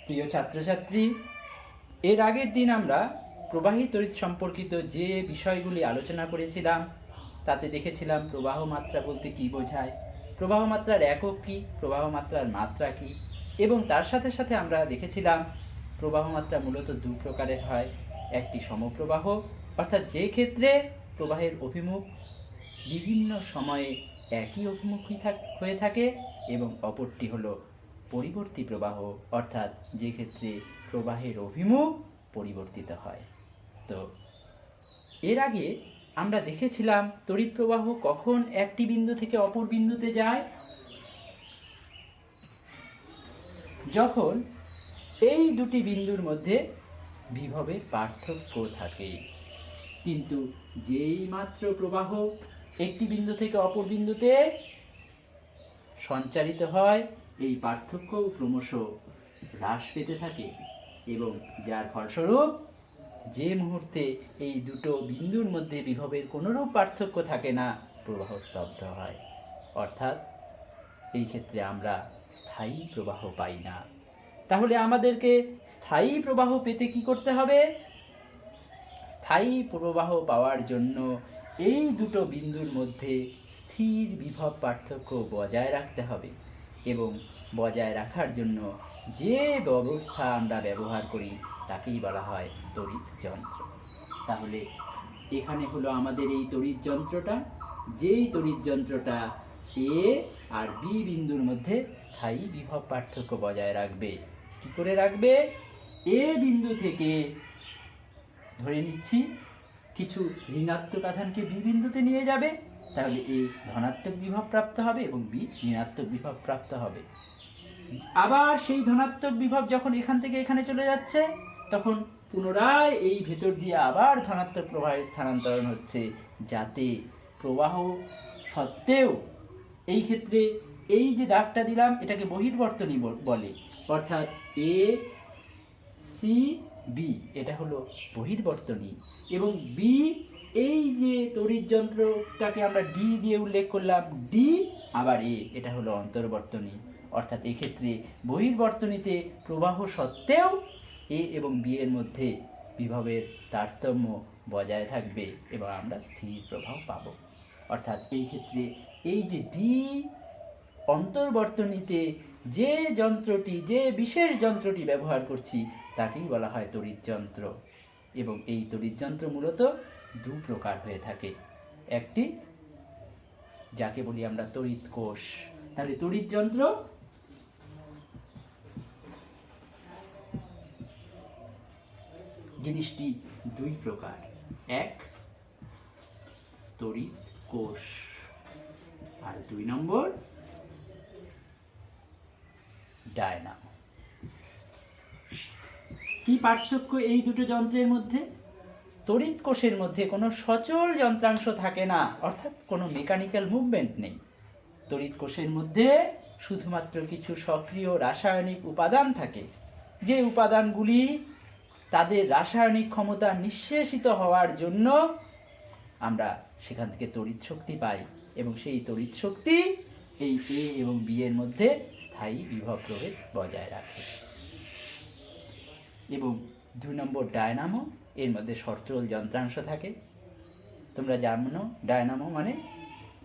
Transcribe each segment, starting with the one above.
প্রিয় ছাত্রছাত্রী, এর আগের দিন আমরা প্রবাহী তড়িৎ সম্পর্কিত যে বিষয়গুলি আলোচনা করেছিলাম তাতে দেখেছিলাম প্রবাহ মাত্রা বলতে কী বোঝায়, প্রবাহ মাত্রার একক কী, প্রবাহ মাত্রার মাত্রা কী, এবং তার সাথে সাথে আমরা দেখেছিলাম প্রবাহ মাত্রা মূলত দু প্রকারের হয়। একটি সমপ্রবাহ, অর্থাৎ যে ক্ষেত্রে প্রবাহের অভিমুখ বিভিন্ন সময়ে একই অভিমুখী হয়ে থাকে, এবং অপরটি হলো পরিবর্তী প্রবাহ, অর্থাৎ যে ক্ষেত্রে প্রবাহের অভিমুখ পরিবর্তিত হয়। তো এর আগে আমরা দেখেছিলাম তড়িৎ প্রবাহ কখন একটি বিন্দু থেকে অপর বিন্দুতে যায়, যখন এই দুটি বিন্দুর মধ্যে বিভবের পার্থক্য থাকে। কিন্তু যেই মাত্র প্রবাহ একটি বিন্দু থেকে অপর বিন্দুতে সঞ্চারিত হয়, এই পার্থক্য ক্রমশ হ্রাস পেতে থাকে, এবং যার ফলস্বরূপ যে মুহূর্তে এই দুটো বিন্দুর মধ্যে বিভবের কোনোরূপ পার্থক্য থাকে না, প্রবাহ স্তব্ধ হয়। অর্থাৎ এই ক্ষেত্রে আমরা স্থায়ী প্রবাহ পাই না। তাহলে আমাদেরকে স্থায়ী প্রবাহ পেতে কি করতে হবে? স্থায়ী প্রবাহ পাওয়ার জন্য এই দুটো বিন্দুর মধ্যে স্থির বিভব পার্থক্য বজায় রাখতে হবে, এবং বজায় রাখার জন্য যে ব্যবস্থা আমরা ব্যবহার করি তাকেই বলা হয় তড়িৎ যন্ত্র। তাহলে এখানে হলো আমাদের এই তড়িৎ যন্ত্রটা, যেই তড়িৎ যন্ত্রটা এ আর বি বিন্দুর মধ্যে স্থায়ী বিভব পার্থক্য বজায় রাখবে। কি করে রাখবে? এ বিন্দু থেকে ধরে নিচ্ছি কিছু ঋণাত্মক আধানকে বি বিন্দুতে নিয়ে যাবে, তাহলে এ ধনাত্মক বিভব প্রাপ্ত হবে এবং বি ঋণাত্মক বিভব প্রাপ্ত হবে। আবার সেই ধনাত্মক বিভব যখন এখান থেকে এখানে চলে যাচ্ছে, তখন পুনরায় এই ভেতর দিয়ে আবার ধনাত্মক প্রবাহে স্থানান্তরণ হচ্ছে, যাতে প্রবাহ সত্ত্বেও এই ক্ষেত্রে এই যে দাগটা দিলাম এটাকে বহির্বর্তনী বলে, অর্থাৎ এ সি বি এটা হলো বহির্বর্তনী, এবং বি এই যে তড়িৎ যন্ত্রটাকে আমরা ডি দিয়ে উল্লেখ করলাম, ডি আবার এ এটা হলো অন্তর্বর্তনী। অর্থাৎ এক্ষেত্রে বহির্বর্তনীতে প্রবাহ সত্ত্বেও এ এবং বি এর মধ্যে বিভবের তারতম্য বজায় থাকবে এবং আমরা স্থির প্রবাহ পাব। অর্থাৎ এই ক্ষেত্রে এই যে ডি অন্তর্বর্তনীতে যে যন্ত্রটি, যে বিশেষ যন্ত্রটি ব্যবহার করছি তাকেই বলা হয় তড়িৎ যন্ত্র। এবং এই তড়িৎ যন্ত্র মূলত দু প্রকার হয়ে থাকে। একটি যাকে বলি আমরা তড়িৎ কোষ। তাহলে তড়িৎ যন্ত্র জিনিসটি দুই প্রকার। এক তড়িৎ কোষ, আর দুই নম্বর ডায়নামো। কি পার্থক্য এই দুটো যন্ত্রের মধ্যে? তড়িৎ কোষের মধ্যে কোনো সচল যন্ত্রাংশ থাকে না, অর্থাৎ কোনো মেকানিক্যাল মুভমেন্ট নেই। তড়িৎ কোষের মধ্যে শুধুমাত্র কিছু সক্রিয় রাসায়নিক উপাদান থাকে, যে উপাদানগুলি তাদের রাসায়নিক ক্ষমতা নিঃশেষিত হওয়ার জন্য আমরা সেখান থেকে তড়িৎ শক্তি পাই, এবং সেই তড়িৎ শক্তি এই এ এবং বি এর মধ্যে স্থায়ী বিভব প্রভেদ বজায় রাখে। এবং দুই নম্বর ডায়নামো, এর মধ্যে সচল যন্ত্রাংশ থাকে। তোমরা জানো ডায়নামো মানে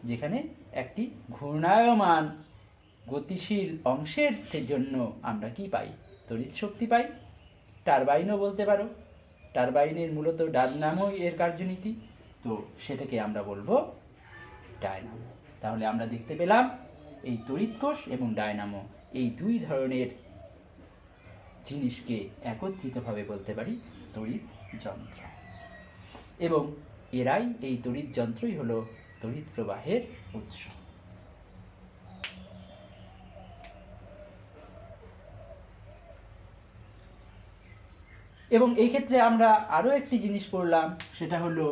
যেখানে একটি ঘূর্ণায়মান গতিশীল অংশের জন্য আমরা কি পাই? তড়িৎ শক্তি পাই। টারবাইনও বলতে পারো, টারবাইনের মূলত ডায়নামোই এর কার্যনীতি, তো সেটাকে আমরা বলবো ডায়নামো। তাহলে আমরা দেখতে পেলাম এই তড়িৎ কোষ এবং ডায়নামো এই দুই ধরনের জিনিসকে একত্রিতভাবে বলতে পারি তড়িৎ যন্ত্র, এবং এরাই এই তড়িৎ যন্ত্রই হলো তড়িৎ প্রবাহের উৎস। এবং এই ক্ষেত্রে আমরা আরো একটি জিনিস পড়লাম, সেটা হলো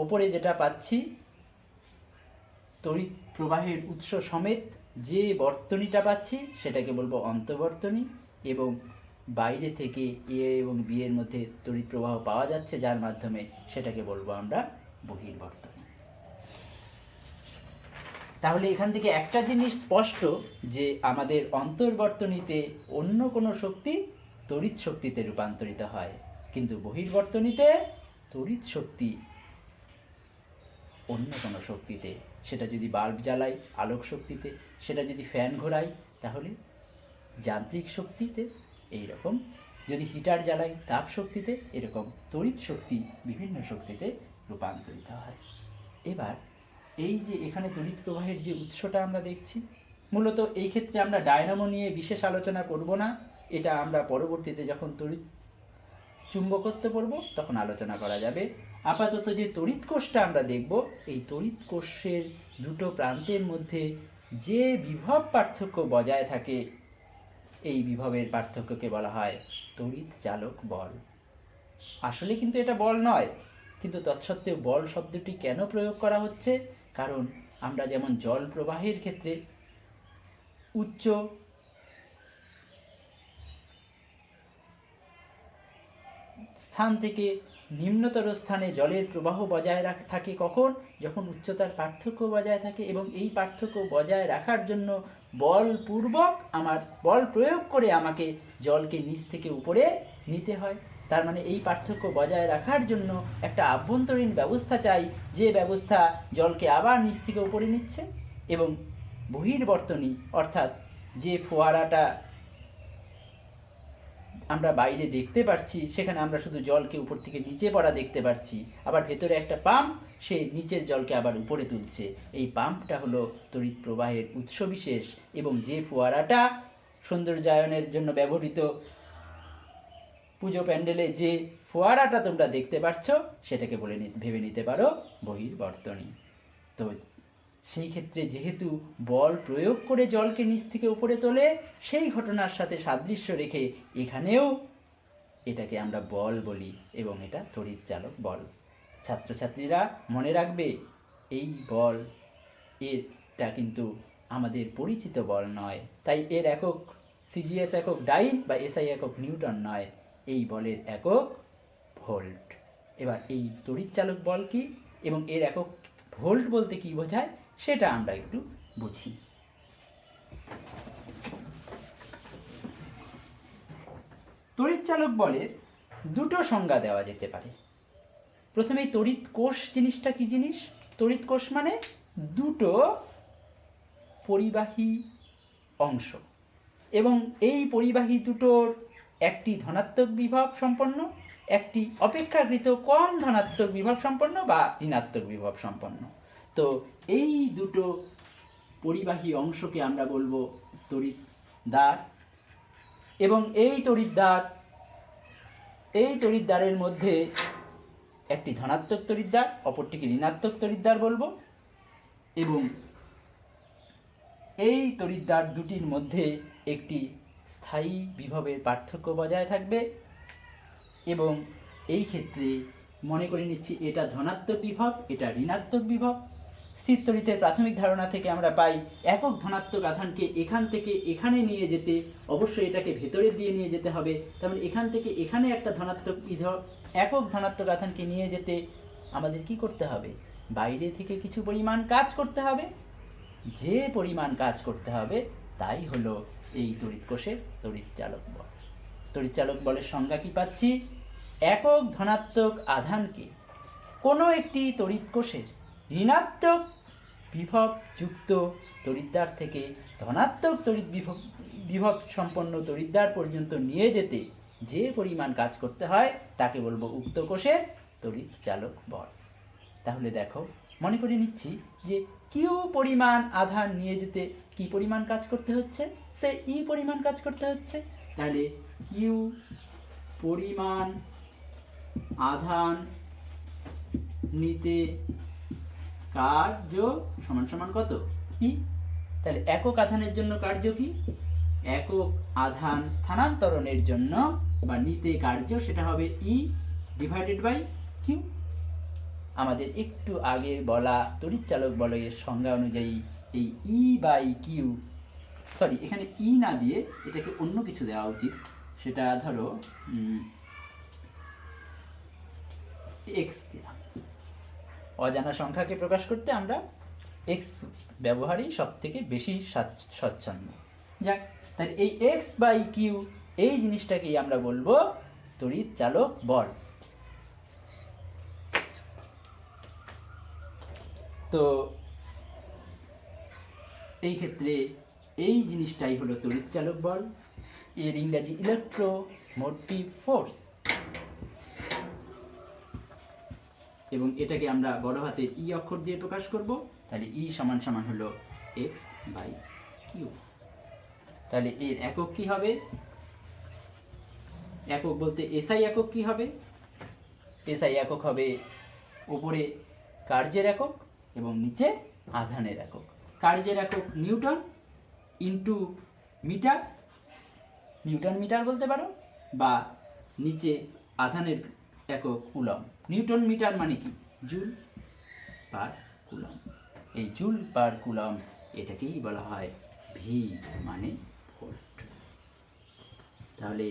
ওপরে যেটা পাচ্ছি তড়িৎ প্রবাহের উৎস সমেত যে বর্তনীটা পাচ্ছি সেটাকে বলবো অন্তর্বর্তনী, এবং বাইরে থেকে এ এবং বি এর মধ্যে তড়িৎ প্রবাহ পাওয়া যাচ্ছে যার মাধ্যমে, সেটাকে বলবো আমরা বহির্বর্তনী। তাহলে এখান থেকে একটা জিনিস স্পষ্ট যে আমাদের অন্তর্বর্তনীতে অন্য কোনো শক্তি তড়িৎ শক্তিতে রূপান্তরিত হয়, কিন্তু বহির্বর্তনীতে তড়িৎ শক্তি অন্য কোনো শক্তিতে। সেটা যদি বাল্ব জ্বালাই আলোক শক্তিতে, সেটা যদি ফ্যান ঘোরাই তাহলে যান্ত্রিক শক্তিতে, এই রকম যদি হিটার জ্বালাই তাপ শক্তিতে, এরকম তড়িৎ শক্তি বিভিন্ন শক্তিতে রূপান্তরিত হয়। এবার এই যে এখানে তড়িৎ প্রবাহের যে উৎসটা আমরা দেখছি, মূলত এই ক্ষেত্রে আমরা ডায়নামো নিয়ে বিশেষ আলোচনা করব না, এটা আমরা পরবর্তীতে যখন তড়িৎ চুম্বকত্ব পড়ব তখন আলোচনা করা যাবে। আপাতত যে তড়িৎ কোষটা আমরা দেখব, এই তড়িৎ কোষের দুটো প্রান্তের মধ্যে যে বিভব পার্থক্য বজায় থাকে, এই বিভবের পার্থক্যকে বলা হয় তড়িৎ চালক বল। আসলে কিন্তু এটা বল নয়, কিন্তু তৎসত্ত্বেও বল শব্দটি কেন প্রয়োগ করা হচ্ছে? কারণ আমরা যেমন জল প্রবাহের ক্ষেত্রে উচ্চ স্থান থেকে নিম্নতর স্থানে জলের প্রবাহ বজায় থাকে কখন? যখন উচ্চতার পার্থক্য বজায় থাকে, এবং এই পার্থক্য বজায় রাখার জন্য বলপূর্বক বল প্রয়োগ করে আমাকে জলকে নিচ থেকে উপরে নিতে হয়। তার মানে এই পার্থক্য বজায় রাখার জন্য একটা আভ্যন্তরীণ ব্যবস্থা চাই, যে ব্যবস্থা জলকে আবার নিচ থেকে উপরে নিচ্ছে। এবং বহির্বর্তনী অর্থাৎ যে ফোয়ারাটা আমরা বাইরে দেখতে পাচ্ছি, সেখানে আমরা শুধু জলকে উপর থেকে নিচে পড়া দেখতে পাচ্ছি, আবার ভেতরে একটা পাম্প, সে নিচের জলকে আবার উপরে তুলছে। এই পাম্পটা হলো তড়িৎ প্রবাহের উৎস বিশেষ, এবং যে ফোয়ারাটা সৌন্দর্যায়নের জন্য ব্যবহৃত পুজো প্যান্ডেলে যে ফোয়ারাটা তোমরা দেখতে পাচ্ছ, সেটাকে ভেবে নিতে পারো বহির্বর্তনী। তো সেই ক্ষেত্রে যেহেতু বল প্রয়োগ করে জলকে নিচ থেকে উপরে তোলে, সেই ঘটনার সাথে সাদৃশ্য রেখে এখানেও এটাকে আমরা বল বলি, এবং এটা তড়িৎ চালক বল। ছাত্রছাত্রীরা মনে রাখবে, এই বল এটা কিন্তু আমাদের পরিচিত বল নয়, তাই এর একক সিজিএস একক ডাইন বা এসআই একক নিউটন নয়, এই বলের একক ভোল্ট। এবার এই তড়িৎ চালক বল কি এবং এর একক ভোল্ট বলতে কি বোঝায় সেটা আমরা একটু বুঝি। তড়িৎচালক বলের দুটো সংজ্ঞা দেওয়া যেতে পারে। প্রথমেই তড়িৎ কোষ জিনিসটা কি জিনিস? তড়িৎ কোষ মানে দুটো পরিবাহী অংশ, এবং এই পরিবাহী দুটোর একটি ধনাত্মক বিভব সম্পন্ন, একটি অপেক্ষাকৃত কম ধনাত্মক বিভব সম্পন্ন বা ঋণাত্মক বিভব সম্পন্ন। তো এই দুটো পরিবাহী অংশকে আমরা বলবো তড়িৎদ্বার, এবং এই তড়িৎদ্বারের মধ্যে একটি ধনাত্মক তড়িৎদ্বার, অপরটিকে ঋণাত্মক তড়িৎদ্বার বলবো, এবং এই তড়িৎদ্বার দুটির মধ্যে একটি স্থায়ী বিভবের পার্থক্য বজায় থাকবে। এবং এই ক্ষেত্রে মনে করে নিচ্ছি এটা ধনাত্মক বিভব, এটা ঋণাত্মক বিভব। স্থির তড়িতের প্রাথমিক ধারণা থেকে আমরা পাই একক ধনাত্মক আধানকে এখান থেকে এখানে নিয়ে যেতে অবশ্যই এটাকে ভেতরে দিয়ে নিয়ে যেতে হবে। তার এখান থেকে এখানে একটা ধনাত্মক একক ধনাত্মক আধানকে নিয়ে যেতে আমাদের কি করতে হবে? বাইরে থেকে কিছু পরিমাণ কাজ করতে হবে। যে পরিমাণ কাজ করতে হবে তাই হলো এই তড়িৎ কোষের তড়িৎচালক বল। তড়িৎচালক বলের সংজ্ঞা কি পাচ্ছি? একক ধনাত্মক আধানকে কোনো একটি তড়িৎ কোষের ঋণাত্মক বিভব যুক্ত তড়িৎদ্বার থেকে ধনাত্মক তড়িৎ বিভব সম্পন্ন তড়িৎদ্বার পর্যন্ত নিয়ে যেতে যে পরিমাণ কাজ করতে হয় তাকে বলবো উক্ত কোষের তড়িৎচালক বল। তাহলে দেখো, মনে করে নিচ্ছি যে কিউ পরিমাণ আধান নিয়ে যেতে কি পরিমাণ কাজ করতে হচ্ছে? সে ই পরিমাণ কাজ করতে হচ্ছে। তাহলে কিউ পরিমাণ আধান নিতে কার্য সমান সমান কত? ই। তাহলে একক আধানের জন্য কার্য কি? একক আধান স্থানান্তরণের জন্য বা নিতে কার্য সেটা হবে ই ডিভাইডেড বাই কিউ। আমাদের একটু আগে বলা তড়িৎচালক বলের সংজ্ঞা অনুযায়ী এই ই বাই কিউ, সরি এখানে ই না দিয়ে এটাকে অন্য কিছু দেওয়া উচিত, সেটা ধরো এক্স দিলাম। অজানা সংখ্যাকে প্রকাশ করতে আমরা এক্স ব্যবহারই সব থেকে বেশি স্বচ্ছন্দ। যাক, তাহলে এই এক্স বাই কিউ এই জিনিসটাকেই আমরা বলবো তড়িৎ চালক বল। তো এই ক্ষেত্রে এই জিনিসটাই হলো তড়িৎ চালক বল, এর ইংরাজি ইলেকট্রোমোটিভ ফোর্স, এবং এটাকে আমরা বড় হাতের ই অক্ষর দিয়ে প্রকাশ করব। তাহলে ই সমান সমান হলো এক্স বাই কিউ। তাহলে এর একক কি হবে? একক বলতে এসআই একক কি হবে? এসআই একক হবে উপরে কার্যের একক এবং নিচে আধানের একক। কার্যের একক newton into metre, newton metre বলতে পারো, বা নিচে আধানের একক কুলম। নিউটন মিটার মানে কি? Joule per coulomb. এই জুল পার কুলম এটাকেই বলা হয় ভি মানে ভোল্ট। তাহলে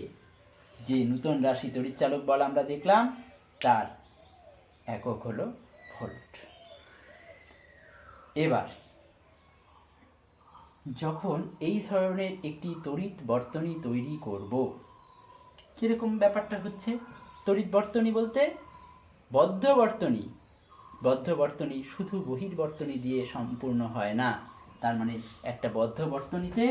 যে নূতন রাশি তড়িৎচালক বল আমরা দেখলাম তার একক হলো ভোল্ট। এবার যখন এই ধরনের একটি তড়িৎ বর্তনী তৈরি করব, কিরকম ব্যাপারটা হচ্ছে? তড়িৎ বর্তনী বলতে বদ্ধ বর্তনী। বদ্ধ বর্তনী শুধু বহির্বর্তনী দিয়ে সম্পূর্ণ হয় না, তার মানে একটা বদ্ধ বর্তনীতে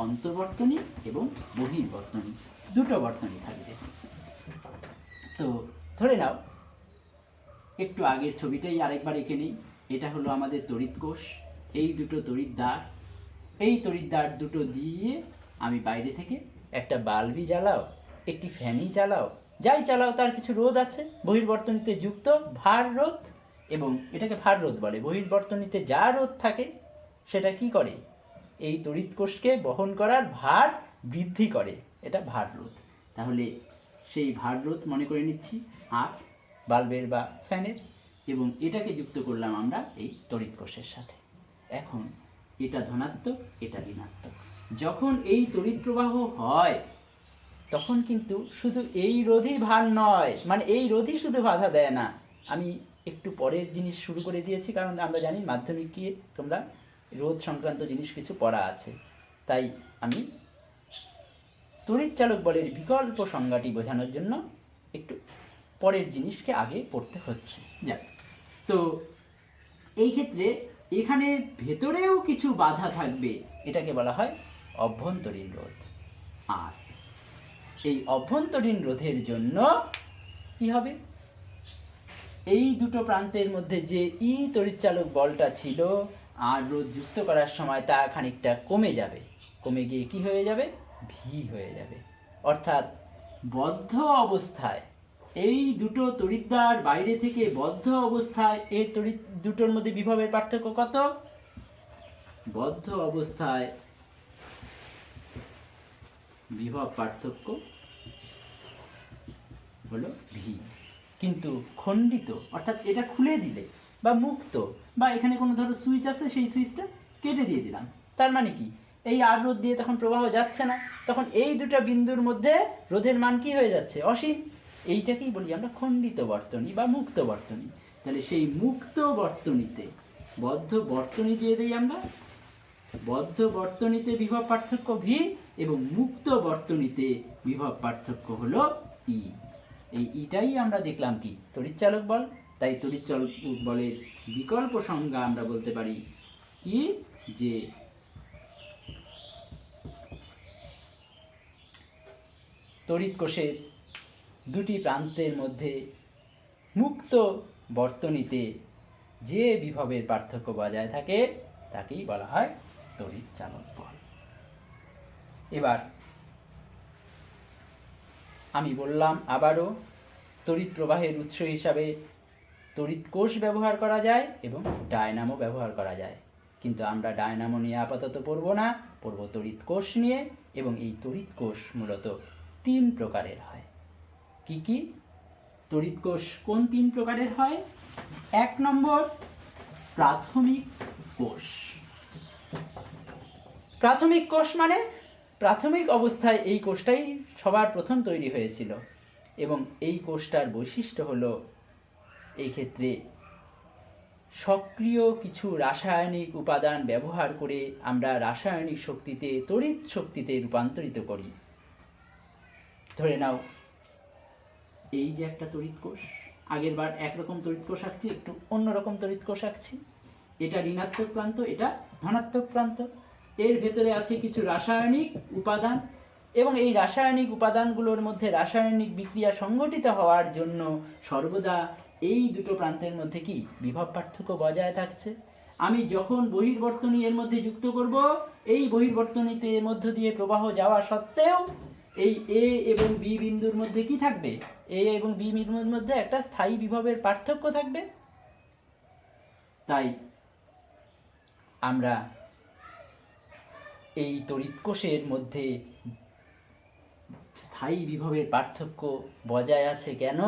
অন্তর্বর্তনী এবং বহির্বর্তনী দুটো বর্তনী থাকবে। তো ধরে নাও, একটু আগের ছবিটাই আরেকবার এঁকে নিই। এটা হলো আমাদের তড়িৎ কোষ, এই দুটো তড়িৎ দ্বার। এই তড়িৎ দ্বার দুটো দিয়ে আমি বাইরে থেকে একটা বাল্বই জ্বালাও, একটি ফ্যানই চালাও, যাই চালাও তার কিছু রোধ আছে বহির্বর্তনীতে যুক্ত, ভার রোধ, এবং এটাকে ভার রোধ বলে। বহির্বর্তনীতে যা রোধ থাকে সেটা কি করে? এই তড়িৎ কোষকে বহন করার ভার বৃদ্ধি করে, এটা ভার রোধ। তাহলে সেই ভার রোধ মনে করে নিচ্ছি আর বাল্বের বা ফ্যানের, এবং এটাকে যুক্ত করলাম আমরা এই তড়িৎ কোষের সাথে। এখন এটা ধনাত্মক, এটা ঋণাত্মক। যখন এই তড়িৎ প্রবাহ হয় তখন কিন্তু শুধু এই রোধই ভার নয়, মানে এই রোধই শুধু বাধা দেয় না। আমি একটু পরের জিনিস শুরু করে দিয়েছি, কারণ আমরা জানি মাধ্যমিকে তোমরা রোধ সংক্রান্ত জিনিস কিছু পড়া আছে, তাই আমি তড়িৎ চালক বলের বিকল্প সংজ্ঞাটি বোঝানোর জন্য একটু পরের জিনিসকে আগে পড়তে হচ্ছে। যাক, তো এই ক্ষেত্রে এখানে ভেতরেও কিছু বাধা থাকবে, এটাকে বলা হয় অভ্যন্তরীণ রোধ। আর এই অভ্যন্তরীণ রোধের জন্য কি হবে? এই দুটো প্রান্তের মধ্যে যে ই তড়িৎচালক বলটা ছিল আর রোধ যুক্ত করার সময় তা খানিকটা কমে যাবে, কমে গিয়ে কি হয়ে যাবে? ভি হয়ে যাবে। অর্থাৎ বদ্ধ অবস্থায় এই দুটো তড়িৎদ্বার বাইরে থেকে বদ্ধ অবস্থায় এই তড়িৎ দুটোর মধ্যে বিভবের পার্থক্য কত? বদ্ধ অবস্থায় বিভব পার্থক্য হলো ভি। কিন্তু খণ্ডিত অর্থাৎ এটা খুলে দিলে বা মুক্ত, বা এখানে কোনো ধরো সুইচ আছে, সেই সুইচটা কেটে দিয়ে দিলাম, তার মানে কি? এই আর রোধ দিয়ে তখন প্রবাহ যাচ্ছে না, তখন এই দুটো বিন্দুর মধ্যে রোধের মান কি হয়ে যাচ্ছে? অসীম। এইটাকেই বলি আমরা খণ্ডিত বর্তনী বা মুক্ত বর্তনী। তাহলে সেই মুক্ত বর্তনীতে বদ্ধ বর্তনী দিয়ে দিই আমরা, বদ্ধ বর্তনীতে বিভব পার্থক্য ভি এবং মুক্ত বর্তনীতে বিভব পার্থক্য হলো ই। এই ইটাই আমরা দেখলাম কি? তড়িৎচালক বল। তাই তড়িৎচালক বলের বিকল্প সংজ্ঞা আমরা বলতে পারি কি? যে তড়িৎ কোষের দুটি প্রান্তের মধ্যে মুক্ত বর্তনীতে যে বিভবের পার্থক্য বজায় থাকে তাকেই বলা হয় তড়িৎ চালক বল। এবার আমি বললাম আবারও, তড়িৎ প্রবাহের উৎস হিসাবে তড়িৎ কোষ ব্যবহার করা যায় এবং ডায়নামো ব্যবহার করা যায়, কিন্তু আমরা ডায়নামো নিয়ে আপাতত পড়ব না, পড়ব তড়িৎ কোষ নিয়ে। এবং এই তড়িৎ কোষ মূলত 3 প্রকারের হয়। কি কি তড়িৎ কোষ কোন 3 প্রকারের হয়? 1 নম্বর, প্রাথমিক কোষ। প্রাথমিক কোষ মানে প্রাথমিক অবস্থায় এই কোষটাই সবার প্রথম তৈরি হয়েছিল, এবং এই কোষটার বৈশিষ্ট্য হলো এই ক্ষেত্রে সক্রিয় কিছু রাসায়নিক উপাদান ব্যবহার করে আমরা রাসায়নিক শক্তিতে তড়িৎ শক্তিতে রূপান্তরিত করি। ধরে নাও এই যে একটা তড়িৎ কোষ, আগের বার একরকম তড়িৎ কোষ আঁকছি, একটু অন্যরকম তড়িৎ কোষ আঁকছি। এটা ঋণাত্মক প্রান্ত, এটা ধনাত্মক প্রান্ত। এর ভেতরে আছে কিছু রাসায়নিক উপাদান, এবং এই রাসায়নিক উপাদানগুলোর মধ্যে রাসায়নিক বিক্রিয়া সংঘটিত হওয়ার জন্য সর্বদা এই দুটো প্রান্তের মধ্যে কি বিভব পার্থক্য বজায় থাকছে। আমি যখন বহির্বর্তনী এর মধ্যে যুক্ত করব, এই বহির্বর্তনীতে এর মধ্য দিয়ে প্রবাহ যাওয়া সত্ত্বেও এই এ এবং বি বিন্দুর মধ্যে কি থাকবে, এ এবং বি বিন্দুর মধ্যে একটা স্থায়ী বিভবের পার্থক্য থাকবে। তাই আমরা এই তড়িৎ কোষের মধ্যে স্থায়ী বিভবের পার্থক্য বজায় আছে কেন?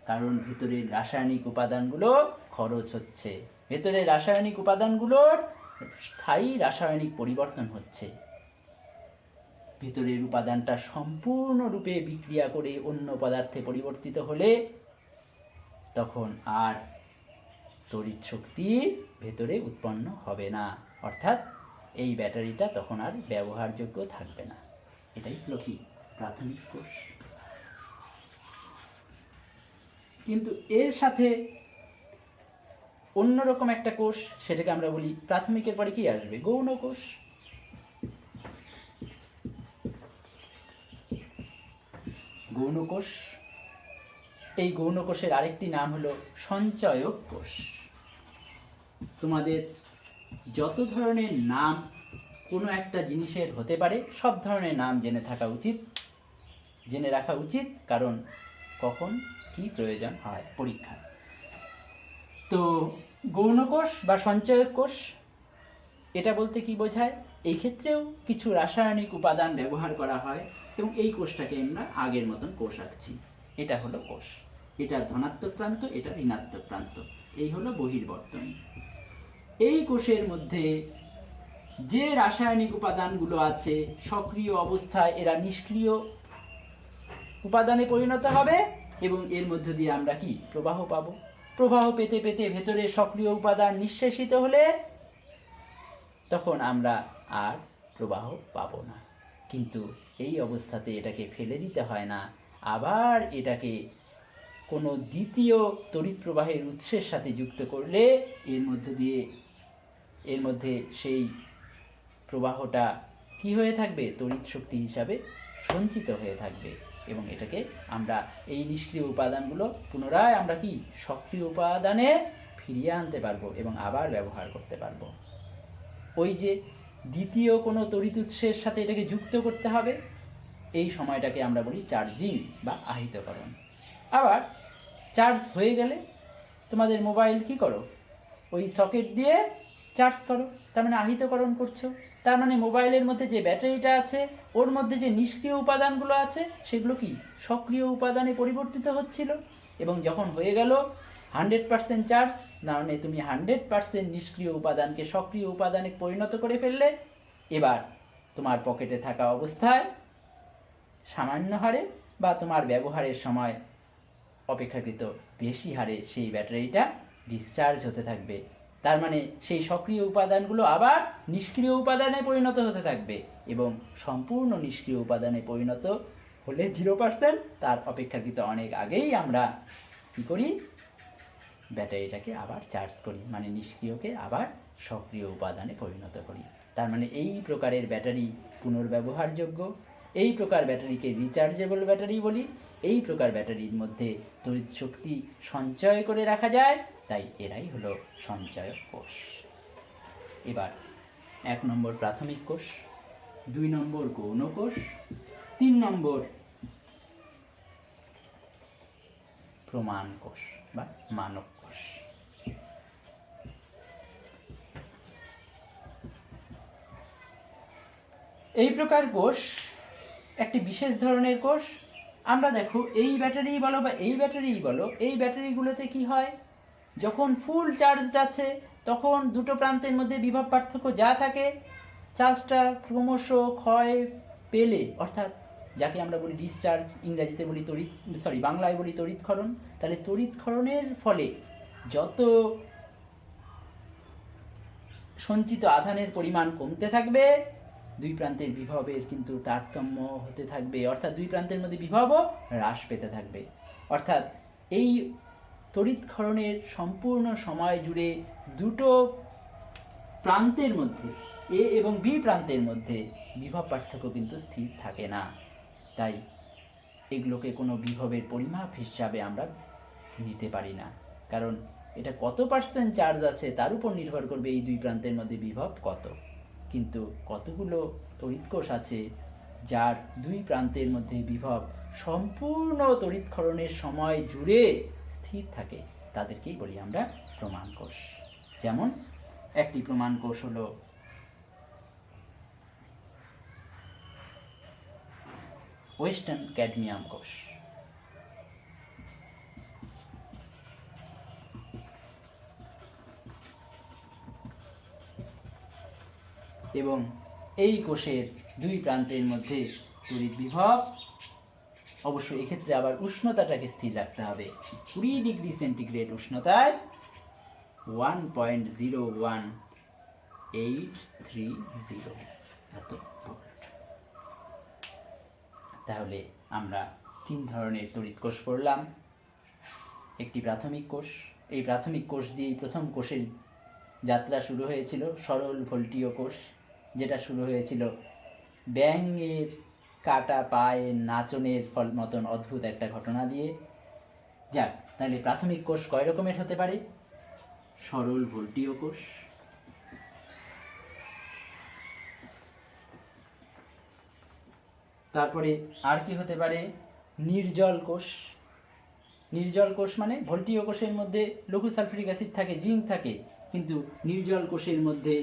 কারণ ভেতরের রাসায়নিক উপাদানগুলো খরচ হচ্ছে, ভেতরের রাসায়নিক উপাদানগুলোর স্থায়ী রাসায়নিক পরিবর্তন হচ্ছে। ভেতরের উপাদানটা সম্পূর্ণরূপে বিক্রিয়া করে অন্য পদার্থে পরিবর্তিত হলে তখন আর তড়িৎ শক্তি ভেতরে উৎপন্ন হবে না, অর্থাৎ এই ব্যাটারিটা তখন আর ব্যবহারযোগ্য থাকবে না। এটাই হলো কি প্রাথমিক কোষ। কিন্তু এর সাথে অন্যরকম একটা কোষ, সেটাকে আমরা বলি প্রাথমিকের পরে কি আসবে, গৌণ কোষ। গৌণ কোষ, এই গৌণ কোষের আরেকটি নাম হলো সঞ্চয়ক কোষ। তোমাদের যত ধরনের নাম কোনো একটা জিনিসের হতে পারে, সব ধরনের নাম জেনে রাখা উচিত, কারণ কখন কি প্রয়োজন হয় পরীক্ষায়। তো গৌণ কোষ বা সঞ্চয়ক কোষ, এটা বলতে কি বোঝায়? এই ক্ষেত্রেও কিছু রাসায়নিক উপাদান ব্যবহার করা হয়, এবং এই কোষটাকে আমরা আগের মতন কোষ আঁকছি। এটা হলো কোষ, এটা ধনাত্মক প্রান্ত, এটা ঋণাত্মক প্রান্ত, এই হলো বহির্বর্তনী। এই কোষের মধ্যে যে রাসায়নিক উপাদানগুলো আছে, সক্রিয় অবস্থায় এরা নিষ্ক্রিয় উপাদানে পরিণত হবে, এবং এর মধ্য দিয়ে আমরা কি প্রবাহ পাবো। প্রবাহ পেতে পেতে ভেতরে সক্রিয় উপাদান নিঃশেষিত হলে তখন আমরা আর প্রবাহ পাবো না। কিন্তু এই অবস্থাতে এটাকে ফেলে দিতে হয় না, আবার এটাকে কোনো দ্বিতীয় তড়িৎ প্রবাহের উৎসের সাথে যুক্ত করলে এর মধ্যে সেই প্রবাহটা কি হয়ে থাকবে, তড়িৎ শক্তি হিসাবে সঞ্চিত হয়ে থাকবে, এবং এটাকে আমরা এই নিষ্ক্রিয় উপাদানগুলো পুনরায় আমরা কি সক্রিয় উপাদানে ফিরিয়ে আনতে পারবো এবং আবার ব্যবহার করতে পারবো। ওই যে দ্বিতীয় কোনো তড়িৎ উৎসের সাথে এটাকে যুক্ত করতে হবে, এই সময়টাকে আমরা বলি চার্জিং বা আহিতকরণ। আবার চার্জ হয়ে গেলে তোমাদের মোবাইল কি করো, ওই সকেট দিয়ে চার্জ করো, তার মানে আহিতকরণ করছো। তার মানে মোবাইলের মধ্যে যে ব্যাটারিটা আছে, ওর মধ্যে যে নিষ্ক্রিয় উপাদানগুলো আছে, সেগুলো কি সক্রিয় উপাদানে পরিবর্তিত হচ্ছিল, এবং যখন হয়ে গেল 100% চার্জ, না মানে তুমি 100% নিষ্ক্রিয় উপাদানকে সক্রিয় উপাদানে পরিণত করে ফেললে। এবার তোমার পকেটে থাকা অবস্থায় সামান্য হারে বা তোমার ব্যবহারের সময় অপেক্ষাকৃত বেশি হারে সেই ব্যাটারিটা ডিসচার্জ হতে থাকবে। তার মানে সেই সক্রিয় উপাদানগুলো আবার নিষ্ক্রিয় উপাদানে পরিণত হতে থাকবে, এবং সম্পূর্ণ নিষ্ক্রিয় উপাদানে পরিণত হলে 0%, তার অপেক্ষাকৃত অনেক আগেই আমরা কি করি, ব্যাটারিটাকে আবার চার্জ করি, মানে নিষ্ক্রিয়কে আবার সক্রিয় উপাদানে পরিণত করি। তার মানে এই প্রকারের ব্যাটারি পুনর্ব্যবহারযোগ্য, এই প্রকার ব্যাটারিকে রিচার্জেবল ব্যাটারি বলি। এই প্রকার ব্যাটারির মধ্যে তড়িৎ শক্তি সঞ্চয় করে রাখা যায়, তাই এরাই হলো সঞ্চয়ক কোষ। এবার 1 নম্বর প্রাথমিক কোষ, 2 নম্বর গৌণ কোষ, 3 নম্বর প্রমাণ কোষ বা মানক কোষ। এই প্রকার কোষ একটি বিশেষ ধরনের কোষ। আমরা দেখো এই ব্যাটারি বলো বা এই ব্যাটারি বলো, এই ব্যাটারিগুলোতে কি হয়, যখন ফুল চার্জড আছে তখন দুটো প্রান্তের মধ্যে বিভব পার্থক্য যা থাকে, চার্জটা ক্রমশ ক্ষয় পেলে, অর্থাৎ যাকে আমরা বলি ডিসচার্জ, ইংরেজিতে বলি বাংলায় বলি তড়িৎক্ষরণ। তাহলে তড়িৎক্ষরণের ফলে যত সঞ্চিত আধানের পরিমাণ কমতে থাকবে, দুই প্রান্তের বিভবের কিন্তু তারতম্য হতে থাকবে, অর্থাৎ দুই প্রান্তের মধ্যে বিভবও হ্রাস পেতে থাকবে। অর্থাৎ এই তড়িৎক্ষরণের সম্পূর্ণ সময় জুড়ে দুটো প্রান্তের মধ্যে, এ এবং বি প্রান্তের মধ্যে বিভব পার্থক্য কিন্তু স্থির থাকে না। তাই এগুলোকে কোনো বিভবের পরিমাপ হিসাবে আমরা নিতে পারি না, কারণ এটা কত পার্সেন্ট চার্জ আছে তার উপর নির্ভর করবে এই দুই প্রান্তের মধ্যে বিভব কত। কিন্তু কতগুলো তড়িৎকোষ আছে যার দুই প্রান্তের মধ্যে বিভব সম্পূর্ণ তড়িৎক্ষরণের সময় জুড়ে স্থির থাকে, তাদেরকেই বলি আমরা প্রমাণ কোষ। যেমন একটি প্রমাণ কোষ হলো ওয়েস্টার্ন ক্যাডমিয়াম কোষ। এবং এই কোষের দুই প্রান্তের মধ্যে তড়িৎ বিভব, অবশ্যই এক্ষেত্রে আবার উষ্ণতাটাকে স্থির রাখতে হবে। 20 ডিগ্রি সেন্টিগ্রেড উষ্ণতায় 1.01830 এত ভোল্ট। তাহলে আমরা তিন ধরনের তড়িৎ কোষ পড়লাম। একটি প্রাথমিক কোষ, এই প্রাথমিক কোষ দিয়েই প্রথম কোষের যাত্রা শুরু হয়েছিল, সরল ভোল্টীয় কোষ, যেটা শুরু হয়েছিল ব্যাঙের কাটা পায়ে নাচনের ফল মতন অদ্ভুত একটা ঘটনা দিয়ে। যাক, তাহলে প্রাথমিক কোষ কয় রকমের হতে পারে? সরল ভোল্টীয় কোষ, তারপরে আর কি হতে পারে? নির্জল কোষ। নির্জল কোষ মানে ভোল্টীয় কোষের মধ্যে লঘু সালফিউরিক অ্যাসিড থাকে, জিঙ্ক থাকে, কিন্তু নির্জল কোষের মধ্যে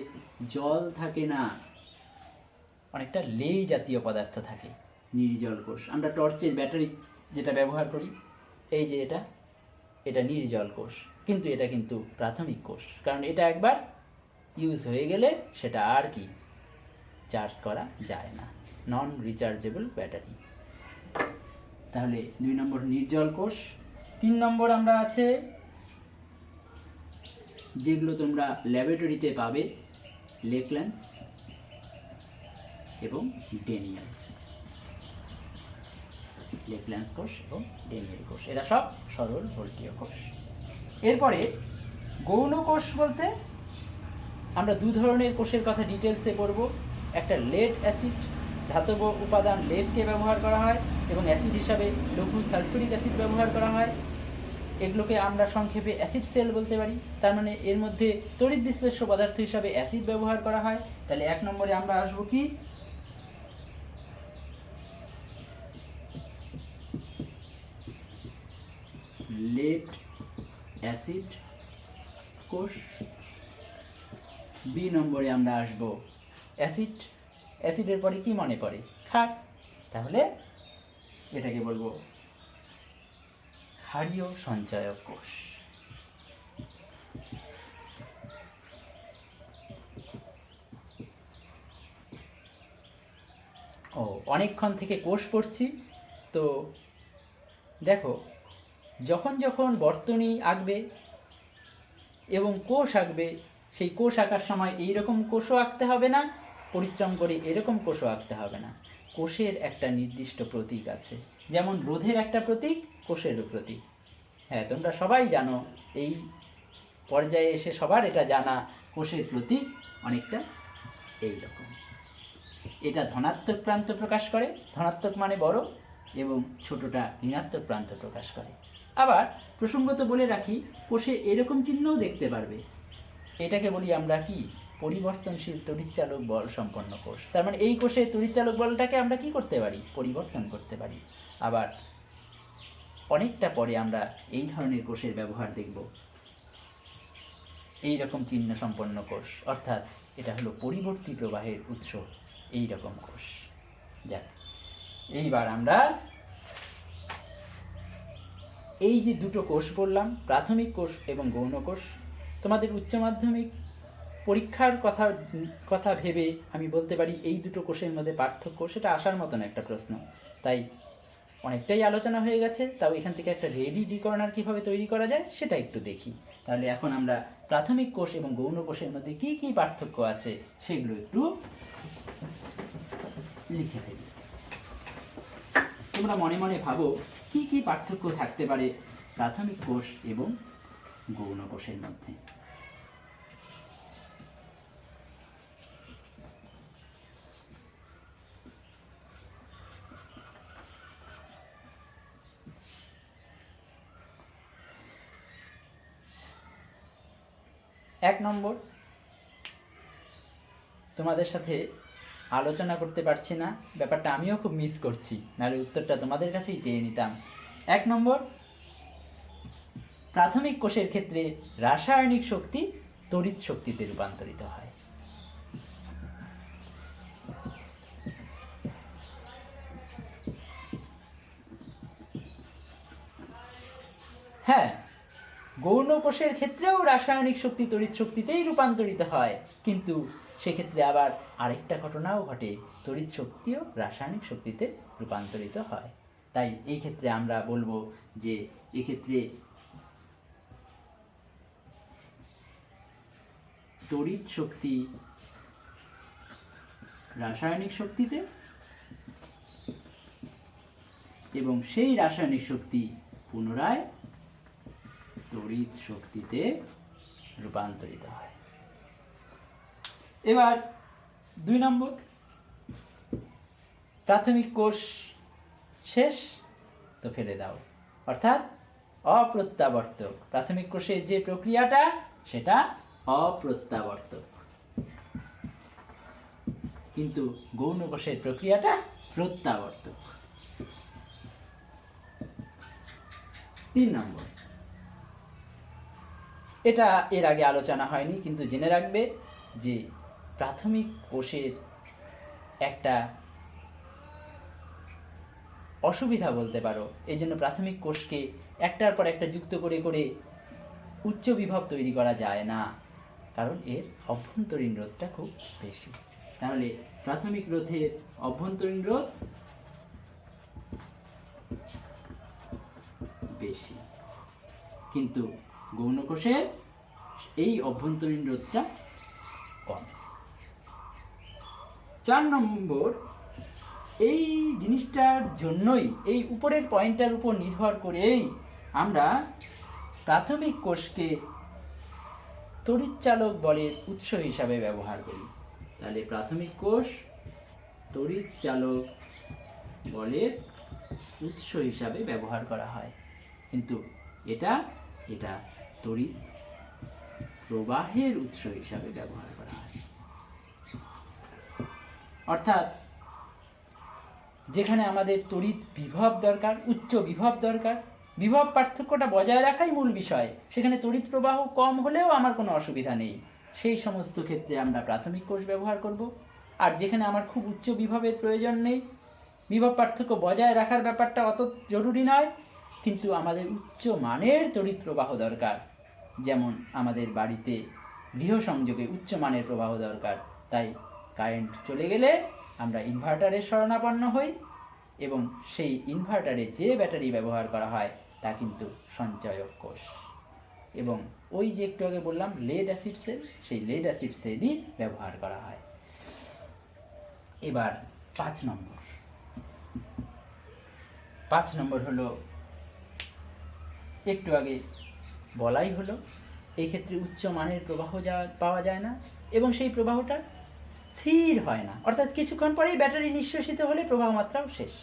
জল থাকে না, অনেকটা লেই জাতীয় পদার্থ থাকে নির্জল কোষ। আমরা টর্চের ব্যাটারি যেটা ব্যবহার করি, এই যে এটা নির্জল কোষ, কিন্তু এটা কিন্তু প্রাথমিক কোষ, কারণ এটা একবার ইউজ হয়ে গেলে সেটা আর কি চার্জ করা যায় না, নন রিচার্জেবল ব্যাটারি। তাহলে 2 নম্বর নির্জল কোষ। 3 নম্বর আমরা আছে যেগুলো তোমরা ল্যাবরেটরিতে পাবে, লেকল্যান্স এবং ডেনিয়েল। লেকল্যান্স কোষ এবং ডেনিয়েল কোষ, এরা সব সরল ভোল্টীয় কোষ। এরপরে গৌণ কোষ বলতে আমরা দু ধরনের কোষের কথা ডিটেলসে পড়ব। একটা লেড অ্যাসিড, ধাতব উপাদান লেডকে ব্যবহার করা হয়, এবং অ্যাসিড হিসাবে লঘু সালফিউরিক অ্যাসিড ব্যবহার করা হয়। এগুলোকে আমরা সংক্ষেপে অ্যাসিড সেল বলতে পারি। তার মানে এর মধ্যে তড়িৎ বিশ্লেষ্য পদার্থ হিসাবে অ্যাসিড ব্যবহার করা হয়। তাহলে 1 নম্বরে আমরা আসবো কি? লেড অ্যাসিড কোষ। বি নম্বরে আমরা আসবো অ্যাসিড। অ্যাসিডের পরে কি মনে পড়ে? ক্ষার। তাহলে এটাকে বলবো ক্ষারীয় সঞ্চয়ক কোষ। অনেকক্ষণ থেকে কোষ পড়ছি, তো দেখো, যখন যখন বর্তনী আঁকবে এবং কোষ আঁকবে, সেই কোষ আঁকার সময় এইরকম কোষও আঁকতে হবে না, পরিশ্রম করে এরকম কোষও আঁকতে হবে না। কোষের একটা নির্দিষ্ট প্রতীক আছে, যেমন রোধের একটা প্রতীক, কোষেরও প্রতীক। হ্যাঁ, তোমরা সবাই জানো, এই পর্যায়ে এসে সবার এটা জানা, কোষের প্রতীক অনেকটা এই রকম। এটা ধনাত্মক প্রান্ত প্রকাশ করে, ধনাত্মক মানে বড়, এবং ছোটটা ঋণাত্মক প্রান্ত প্রকাশ করে। আবার প্রসঙ্গত বলে রাখি, কোষে এরকম চিহ্নও দেখতে পারবে। এটাকে বলি আমরা কি? পরিবর্তনশীল তড়িৎচালক বল সম্পন্ন কোষ। তার মানে এই কোষে তড়িৎচালক বলটাকে আমরা কি করতে পারি? পরিবর্তন করতে পারি। আবার অনেকটা পরে আমরা এই ধরনের কোষের ব্যবহার দেখব, এই রকম চিহ্ন সম্পন্ন কোষ, অর্থাৎ এটা হলো পরিবর্তী প্রবাহের উৎস, এই রকম কোষ। যাক, এইবার আমরা এই যে দুটো কোষ পড়লাম, প্রাথমিক কোষ এবং গৌণ কোষ, তোমাদের উচ্চ মাধ্যমিক পরীক্ষার কথা ভেবে আমি বলতে পারি এই দুটো কোষের মধ্যে পার্থক্য, সেটা আসার মতন একটা প্রশ্ন। তাই অনেকটাই আলোচনা হয়ে গেছে, তাও এখান থেকে একটা রেডি ডিকর্নার কীভাবে তৈরি করা যায় সেটা একটু দেখি। তাহলে এখন আমরা প্রাথমিক কোষ এবং গৌণ কোষের মধ্যে কি কি পার্থক্য আছে সেগুলো একটু লিখে ফেলি। তোমরা মনে মনে ভাবো কি কি পার্থক্য থাকতে পারে প্রাথমিক কোষ এবং গৌণ কোষের মধ্যে। এক নম্বর, তোমাদের সাথে আলোচনা করতে পারছি না, ব্যাপারটা আমিও খুব মিস করছি, নাহলে উত্তরটা তোমাদের কাছেই চেয়ে নিতাম। এক নম্বর, প্রাথমিক কোষের ক্ষেত্রে রাসায়নিক শক্তি তড়িৎ শক্তিতে রূপান্তরিত হয়। হ্যাঁ, গৌণ কোষের ক্ষেত্রেও রাসায়নিক শক্তি তড়িৎ শক্তিতেই রূপান্তরিত হয়, কিন্তু সেক্ষেত্রে আবার আরেকটা ঘটনাও ঘটে, তড়িৎ শক্তিও রাসায়নিক শক্তিতে রূপান্তরিত হয়। তাই এই ক্ষেত্রে আমরা বলবো যে এক্ষেত্রে তড়িৎ শক্তি রাসায়নিক শক্তিতে এবং সেই রাসায়নিক শক্তি পুনরায় তড়িৎ শক্তিতে রূপান্তরিত হয়। এবার 2 নম্বর, প্রাথমিক কোষ শেষ তো ফেলে দাও, অর্থাৎ অপ্রত্যাবর্তক। প্রাথমিক কোষের যে প্রক্রিয়াটা সেটা অপ্রত্যাবর্তক, কিন্তু গৌণ কোষের প্রক্রিয়াটা প্রত্যাবর্তক। 3 নম্বর, এটা এর আগে আলোচনা হয়নি, কিন্তু জেনে রাখবে যে প্রাথমিক কোষের একটা অসুবিধা বলতে পারো, এই জন্য প্রাথমিক কোষকে একটার পর একটা যুক্ত করে করে উচ্চ বিভব তৈরি করা যায় না, কারণ এর অভ্যন্তরীণ রোধটা খুব বেশি। তাহলে প্রাথমিক রোধের অভ্যন্তরীণ রোধ বেশি, কিন্তু গৌণ কোষের এই অভ্যন্তরীণ রোধটা কম। 4 নম্বর, এই জিনিসটার জন্যই, এই উপরের পয়েন্টটার উপর নির্ভর করেই আমরা প্রাথমিক কোষকে তড়িৎচালক বলের উৎস হিসাবে ব্যবহার করি। তাহলে প্রাথমিক কোষ তড়িৎচালক বলের উৎস হিসাবে ব্যবহার করা হয়, কিন্তু এটা তড়িৎ প্রবাহের উৎস হিসাবে ব্যবহার করা হয়। অর্থাৎ যেখানে আমাদের তড়িৎ বিভব দরকার, উচ্চ বিভব দরকার, বিভব পার্থক্যটা বজায় রাখাই মূল বিষয়, সেখানে তড়িৎ প্রবাহ কম হলেও আমার কোনো অসুবিধা নেই, সেই সমস্ত ক্ষেত্রে আমরা প্রাথমিক কোষ ব্যবহার করব। আর যেখানে আমার খুব উচ্চ বিভবের প্রয়োজন নেই, বিভব পার্থক্য বজায় রাখার ব্যাপারটা অত জরুরি নয়, কিন্তু আমাদের উচ্চ মানের তড়িৎ প্রবাহ দরকার, যেমন আমাদের বাড়িতে গৃহ সংযোগে উচ্চ মানের প্রবাহ দরকার, তাই কারেন্ট চলে গেলে আমরা ইনভার্টারের শরণাপন্ন হই, এবং সেই ইনভার্টারে যে ব্যাটারি ব্যবহার করা হয় তা কিন্তু সঞ্চয়ক কোষ, এবং ওই যে একটু আগে বললাম লেড অ্যাসিড সেল, সেই লেড অ্যাসিড সেলই ব্যবহার করা হয়। এবার 5 নম্বর হলো, একটু আগে বলাই হলো, এই ক্ষেত্রে উচ্চ মানের প্রবাহ পাওয়া যায় না, এবং সেই প্রবাহটা স্থির হয় না, অর্থাৎ কিছুক্ষণ পরেই ব্যাটারি নিঃশেষিত হলে প্রবাহ মাত্রাও শেষ।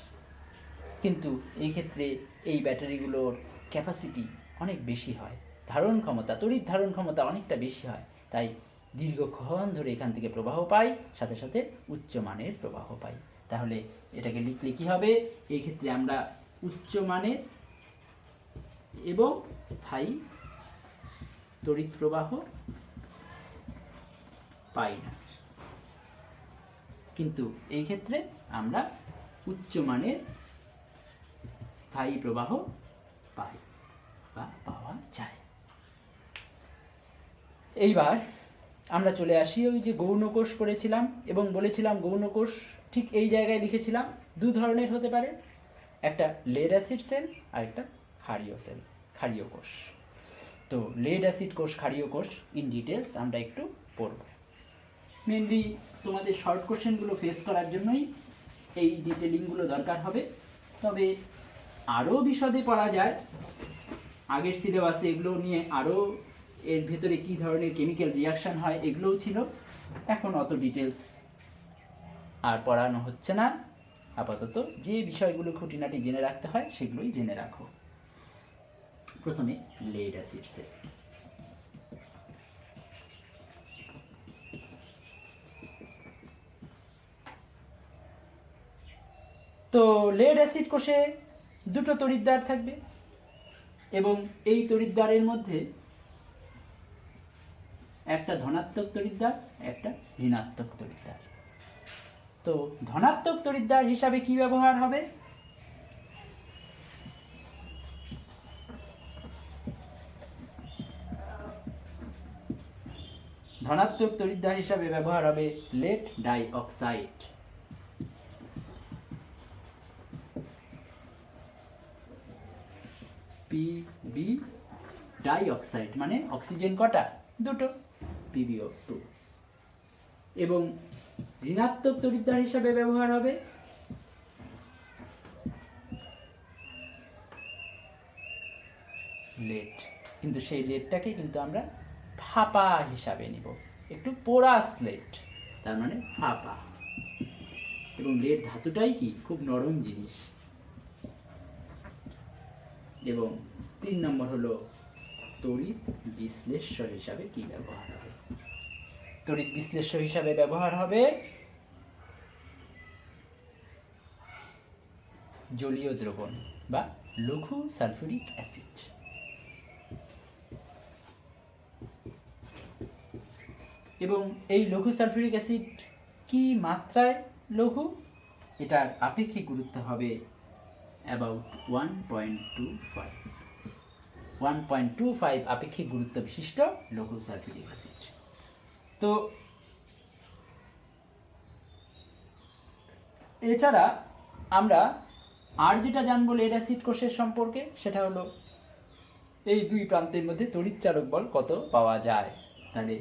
কিন্তু এই ক্ষেত্রে এই ব্যাটারিগুলোর ক্যাপাসিটি অনেক বেশি হয়, ধারণ ক্ষমতা, তড়িৎ ধারণ ক্ষমতা অনেকটা বেশি হয়, তাই দীর্ঘক্ষণ ধরে এখান থেকে প্রবাহ পাই, সাথে সাথে উচ্চ মানের প্রবাহ পাই। তাহলে এটাকে লিখলে কি হবে, এই ক্ষেত্রে আমরা উচ্চ মানের এবং স্থায়ী তড়িৎ প্রবাহ পাই না, কিন্তু এই ক্ষেত্রে আমরা উচ্চ মানের স্থায়ী প্রবাহ পাই বা পাওয়া যায়। এইবার আমরা চলে আসি ওই যে গৌণ কোষ পড়েছিলাম এবং বলেছিলাম গৌণ কোষ ঠিক এই জায়গায় লিখেছিলাম 2 ধরনের হতে পারে, একটা লেড অ্যাসিড সেল আর একটা ক্ষারীয় কোষ। তো লেড অ্যাসিড কোষ, ক্ষারীয় কোষ ইন ডিটেলস আমরা একটু পড়ব। মেনলি তোমাদের শর্ট কোশ্চেনগুলো ফেস করার জন্যই এই ডিটেলিংগুলো দরকার হবে। তবে আরও বিশদে পড়া যায়, আগের সিলেবাসে এগুলো নিয়ে আরও এর ভেতরে কী ধরনের কেমিক্যাল রিয়াকশান হয় এগুলোও ছিল। এখন অত ডিটেলস আর পড়ানো হচ্ছে না, আপাতত যে বিষয়গুলো খুঁটিনাটি জেনে রাখতে হয় সেগুলোই জেনে রাখো। প্রথমে লেড অ্যাসিড সেল। তো লেড অ্যাসিড কোষে দুটো তড়িৎদ্বার থাকবে এবং এই তড়িৎদ্বারের মধ্যে একটা ধনাত্মক তড়িৎদ্বার, একটা ঋণাত্মক তড়িৎদ্বার। তো ধনাত্মক তড়িৎদ্বার হিসাবে কি ব্যবহার হবে? ধনাত্মক তড়িৎদ্বার হিসাবে ব্যবহার হবে lead die oxide. PB die oxide মানে অক্সিজেন কটা? দুটো, PbO2। এবং ঋণাত্মক তড়িৎদ্বার হিসাবে ব্যবহার হবে লেড, কিন্তু সেই লেডটাকে কিন্তু আমরা ফাঁপা হিসাবে নিব, একটু পোরাস লেড, তার মানে ফাঁপা। এবং লেড ধাতুটাই কি খুব নরম জিনিস। এবং 3 নম্বর হলো তড়িৎ বিশ্লেষ্য হিসাবে কি ব্যবহার হবে? তড়িৎ বিশ্লেষ্য হিসাবে ব্যবহার হবে জলীয় দ্রবণ বা লঘু সালফিউরিক অ্যাসিড। এবং এই লঘু সালফিউরিক অ্যাসিড কি মাত্রায় লঘু? এটার আপেক্ষিক গুরুত্ব হবে অ্যাবাউট 1.25 আপেক্ষিক গুরুত্ব বিশিষ্ট লঘু সালফিউরিক অ্যাসিড। তো এছাড়া আমরা আর যেটা জানবো লেড অ্যাসিড কোষের সম্পর্কে, সেটা হলো এই দুই প্রান্তের মধ্যে তড়িৎচালক বল কত পাওয়া যায়। তাহলে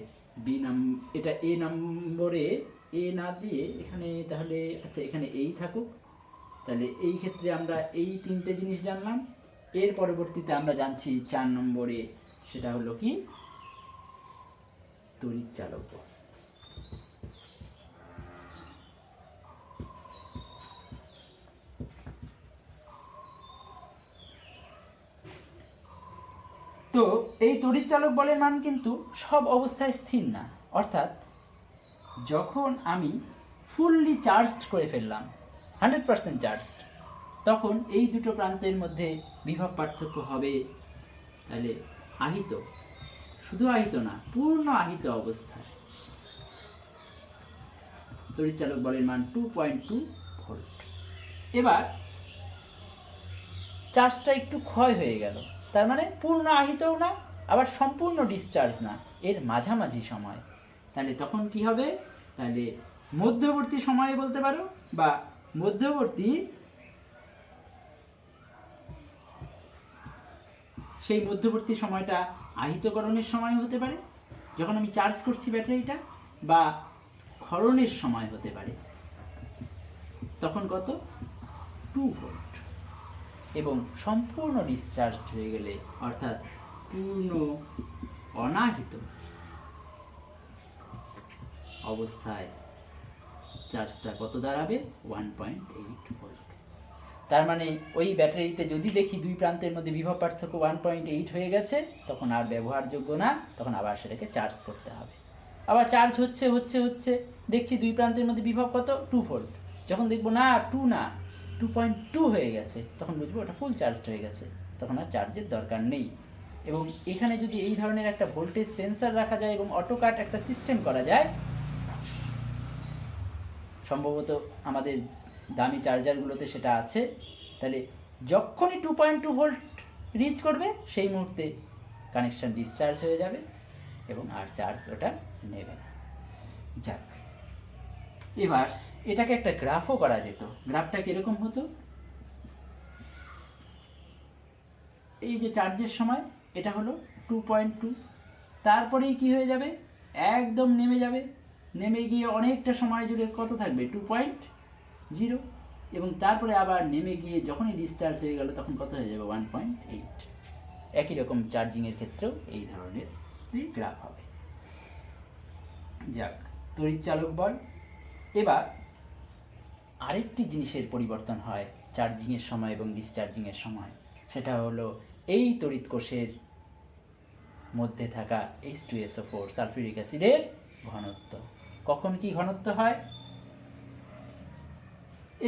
এটা এ নম্বরে এ না দিয়ে এখানে, তাহলে আচ্ছা এখানে এই থাকুক। তাহলে এই ক্ষেত্রে আমরা এই 3টে জিনিস জানলাম। এর পরবর্তীতে আমরা জানছি 4 নম্বরে, সেটা হলো কি তড়িৎচালক বল। তো এই তড়িৎচালক বলের মান কিন্তু সব অবস্থায় স্থির না, অর্থাৎ যখন আমি ফুললি চার্জড করে ফেললাম, 100% চার্জড, তখন এই দুটো প্রান্তের মধ্যে বিভব পার্থক্য হবে। তাহলে আহিত, শুধু আহিত না, পূর্ণ আহিত অবস্থায় তড়িৎচালক বলের মান 2.2 ভোল্ট। এবার চার্জটা একটু ক্ষয় হয়ে গেল, তার মানে পূর্ণ আহিতও না, আবার সম্পূর্ণ ডিসচার্জ না, এর মাঝামাঝি সময়। তাহলে তখন কি হবে? তাহলে মধ্যবর্তী সময়ে বলতে পারো, বা সেই মধ্যবর্তী সময়টা আহিতকরণের সময় হতে পারে, যখন আমি চার্জ করছি ব্যাটারিটা, বা ক্ষরণের সময় হতে পারে। তখন কত? 2 ভোল্ট। এবং সম্পূর্ণ ডিসচার্জ হয়ে গেলে, অর্থাৎ পূর্ণ অনাহিত অবস্থায় চার্জটা কত দাঁড়াবে? 1.8 ভোল্ট। তার মানে ওই ব্যাটারিতে যদি দেখি দুই প্রান্তের মধ্যে বিভব পার্থক্য 1.8 হয়ে গেছে, তখন আর ব্যবহারযোগ্য না, তখন আবার সেটাকে চার্জ করতে হবে। আবার চার্জ হচ্ছে দেখছি দুই প্রান্তের মধ্যে বিভব কত? 2 ভোল্ট। যখন দেখবো না 2 না 2.2 হয়ে গেছে, তখন বুঝবো ওটা ফুল চার্জ হয়ে গেছে, তখন আর চার্জের দরকার নেই। এবং এখানে যদি এই ধরনের একটা ভোল্টেজ সেন্সর রাখা যায় এবং অটো কাট একটা সিস্টেম করা যায়, সম্ভবত আমাদের দামি চার্জারগুলোতে সেটা আছে, তাহলে যখনই 2.2 ভোল্ট রিচ করবে সেই মুহূর্তে কানেকশন ডিসচার্জ হয়ে যাবে এবং আর চার্জ ওটা নেবে না। যাক, এবার এটাকে একটা গ্রাফও করা যেত। গ্রাফটা কিরকম হতো? এই যে চার্জের সময় এটা হলো 2.2, তারপরেই কি হয়ে যাবে, একদম নেমে যাবে, নেমে গিয়ে অনেকটা সময় জুড়ে কত থাকবে, 2.0, এবং তারপরে আবার নেমে গিয়ে যখনই ডিসচার্জ হয়ে গেল তখন কত হয়ে যাবে, 1.8। একই রকম চার্জিংয়ের ক্ষেত্রেও এই ধরনের গ্রাফ হবে। যাক, তড়িৎ চালক বল। এবার আরেকটি জিনিসের পরিবর্তন হয় চার্জিংয়ের সময় এবং ডিসচার্জিংয়ের সময়, সেটা হলো এই তড়িৎ কোষের মধ্যে থাকা H2SO4 সালফিউরিক অ্যাসিডের ঘনত্ব। কখন কি ঘনত্ব হয়,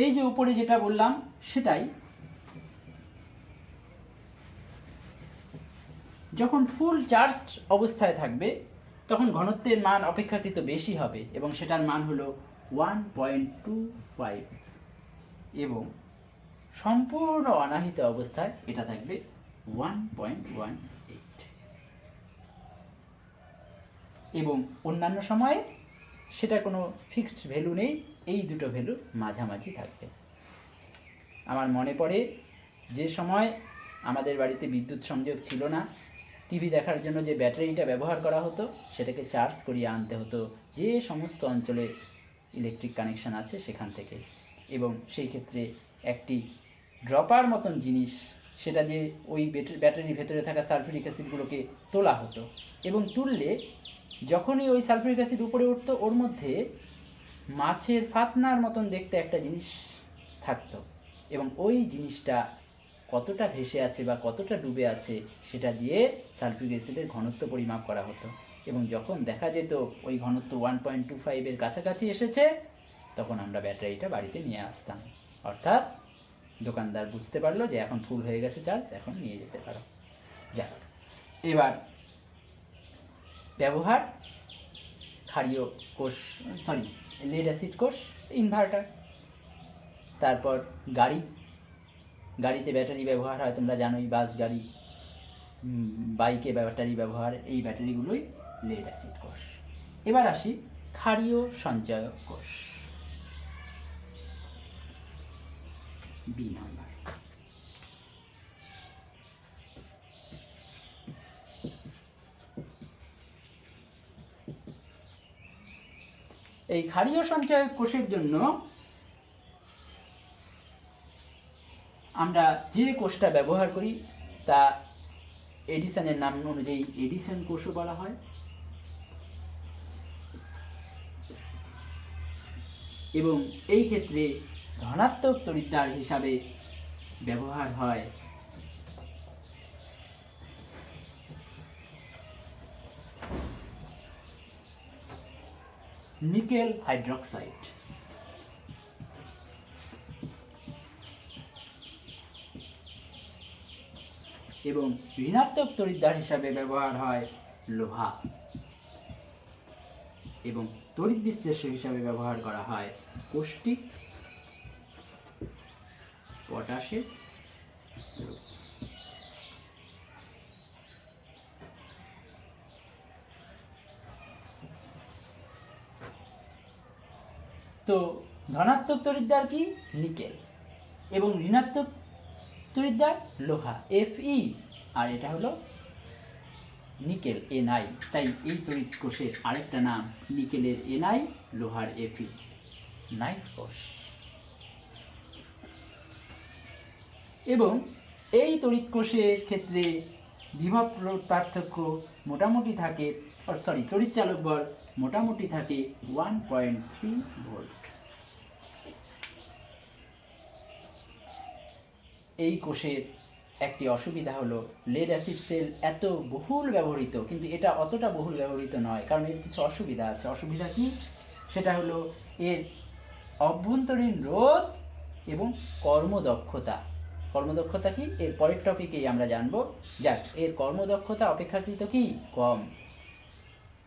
এই যে উপরে যেটা বললাম সেটাই। যখন ফুল চার্জড অবস্থায় থাকবে তখন ঘনত্বের মান অপেক্ষাকৃত বেশি হবে এবং সেটার মান হলো 1.25, এবং সম্পূর্ণ অনাহিত অবস্থায় এটা থাকবে 1.18, এবং অন্যান্য সময়ে সেটা কোনো ফিক্সড ভ্যালু নেই, এই দুটো ভ্যালু মাঝামাঝি থাকবে। আমার মনে পড়ে যে সময় আমাদের বাড়িতে বিদ্যুৎ সংযোগ ছিল না, টিভি দেখার জন্য যে ব্যাটারিটা ব্যবহার করা হতো সেটাকে চার্জ করিয়ে আনতে হতো যে সমস্ত অঞ্চলে ইলেকট্রিক কানেকশন আছে সেখান থেকে, এবং সেই ক্ষেত্রে একটি ড্রপার মতন জিনিস, সেটা দিয়ে ওই ব্যাটারির ভেতরে থাকা সালফিউরিক অ্যাসিডগুলোকে তোলা হতো, এবং তুললে যখনই ওই সালফিউরিক অ্যাসিড উপরে উঠতো ওর মধ্যে মাছের ফাতনার মতন দেখতে একটা জিনিস থাকতো, এবং ওই জিনিসটা কতটা ভেসে আছে বা কতটা ডুবে আছে সেটা দিয়ে সালফিউরিক অ্যাসিডের ঘনত্ব পরিমাপ করা হতো, এবং যখন দেখা যেত ওই ঘনত্ব 1.25-এর কাছাকাছি এসেছে তখন আমরা ব্যাটারিটা বাড়িতে নিয়ে আসতাম, অর্থাৎ দোকানদার বুঝতে পারলো যে এখন ফুল হয়ে গেছে চার্জ, এখন নিয়ে যেতে পারো। যাক, এবার ব্যবহার ক্ষারীয় কোষ, লেড অ্যাসিড কোষ, ইনভার্টার। তারপর গাড়িতে ব্যাটারি ব্যবহার হয়, তোমরা জানোই, বাস গাড়ি, বাইকে ব্যাটারি ব্যবহার, এই ব্যাটারিগুলোই লেড অ্যাসিড কোষ। এবার আসি ক্ষারীয় সঞ্চয়ক কোষ, বি নাম্বার। এই ক্ষারীয় সঞ্চয়ক কোষের জন্য আমরা যে কোষটা ব্যবহার করি তা এডিসনের নাম অনুযায়ী এডিসন কোষও বলা হয়, এবং এই ক্ষেত্রে ধনাত্মক তড়িৎদ্বার হিসাবে ব্যবহার হয় নিকেল হাইড্রক্সাইড, এবং ঋণাত্মক তড়িৎদ্বার হিসাবে ব্যবহার হয় লোহা, এবং তড়িৎ বিশ্লেষক হিসাবে ব্যবহার করা হয় কৌষ্টিক, পটাশের। তো ধনাত্মক তড়িৎদ্বার কি, নিকেল, এবং ঋণাত্মক তড়িৎদ্বার লোহা, Fe, আর এটা হলো নিকেল, Ni। তাই এই তড়িৎ কোষের আরেকটা নাম নিকেলের Ni, লোহার Fe, নাইট কোষ। এবং এই তড়িৎ কোষের ক্ষেত্রে বিভব পার্থক্য মোটামুটি থাকে, তড়িৎ চালক বল মোটামুটি থাকে 1.3 ভোল্ট। এই কোষের একটি অসুবিধা হলো লেড অ্যাসিড সেল এত বহুল ব্যবহৃত, কিন্তু এটা অতটা বহুল ব্যবহৃত নয়, কারণ এর কিছু অসুবিধা আছে। অসুবিধা কি, সেটা হলো এর অভ্যন্তরীণ রোধ এবং কর্মদক্ষতা। কর্মদক্ষতা কি, এর পরের টপিকেই আমরা জানবো। যাক, এর কর্মদক্ষতা অপেক্ষাকৃত কি কম,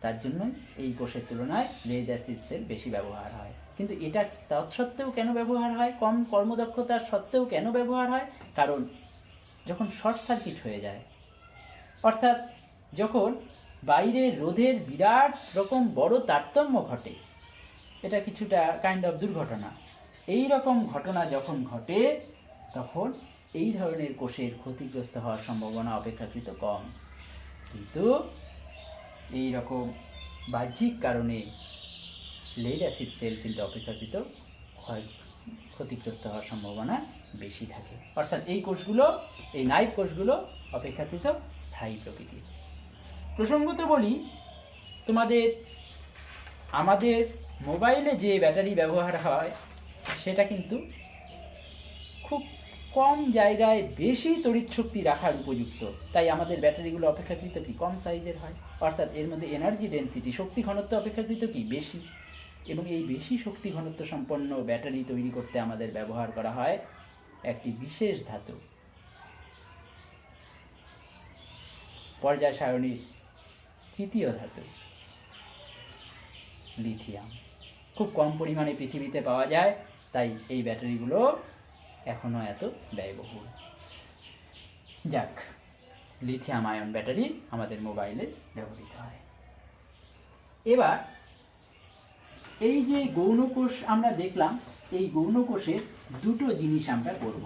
তার জন্যই এই কোষের তুলনায় লেড অ্যাসিড সেল বেশি ব্যবহার হয়। কিন্তু এটা তৎসত্ত্বেও কেন ব্যবহার হয়, কম কর্মদক্ষতার সত্ত্বেও কেন ব্যবহার হয়, কারণ যখন শর্ট সার্কিট হয়ে যায়, অর্থাৎ যখন বাইরের রোধের বিরাট রকম বড় তারতম্য ঘটে, এটা কিছুটা কাইন্ড অফ দুর্ঘটনা, এই রকম ঘটনা যখন ঘটে তখন এই ধরনের কোষের ক্ষতিগ্রস্ত হওয়ার সম্ভাবনা অপেক্ষাকৃত কম। কিন্তু এই রকম বাহ্যিক কারণে লেড অ্যাসিড সেল কিন্তু অপেক্ষাকৃত ক্ষতিগ্রস্ত হওয়ার সম্ভাবনা বেশি থাকে। অর্থাৎ এই কোষগুলো, এই নাইভ কোষগুলো অপেক্ষাকৃত স্থায়ী প্রকৃতির। প্রসঙ্গত বলি, আমাদের মোবাইলে যে ব্যাটারি ব্যবহার হয় সেটা কিন্তু খুব কম জায়গায় বেশি তড়িৎ শক্তি রাখার উপযুক্ত। তাই আমাদের ব্যাটারিগুলো অপেক্ষাকৃত কি কম সাইজের হয়, অর্থাৎ এর মধ্যে এনার্জি ডেন্সিটি, শক্তি ঘনত্ব অপেক্ষাকৃত কি বেশি। এবং এই বেশি শক্তি ঘনত্ব সম্পন্ন ব্যাটারি তৈরি করতে আমাদের ব্যবহার করা হয় একটি বিশেষ ধাতু, পর্যায় সারণীর তৃতীয় ধাতু লিথিয়াম। খুব কম পরিমাণে পৃথিবীতে পাওয়া যায়, তাই এই ব্যাটারিগুলো এখনো এত ব্যয়বহুল। যাক, লিথিয়াম আয়ন ব্যাটারি আমাদের মোবাইলে ব্যবহৃত হয়। এবার এই যে গৌণকোষ আমরা দেখলাম, এই গৌণকোষের দুটো জিনিস আমরা করব।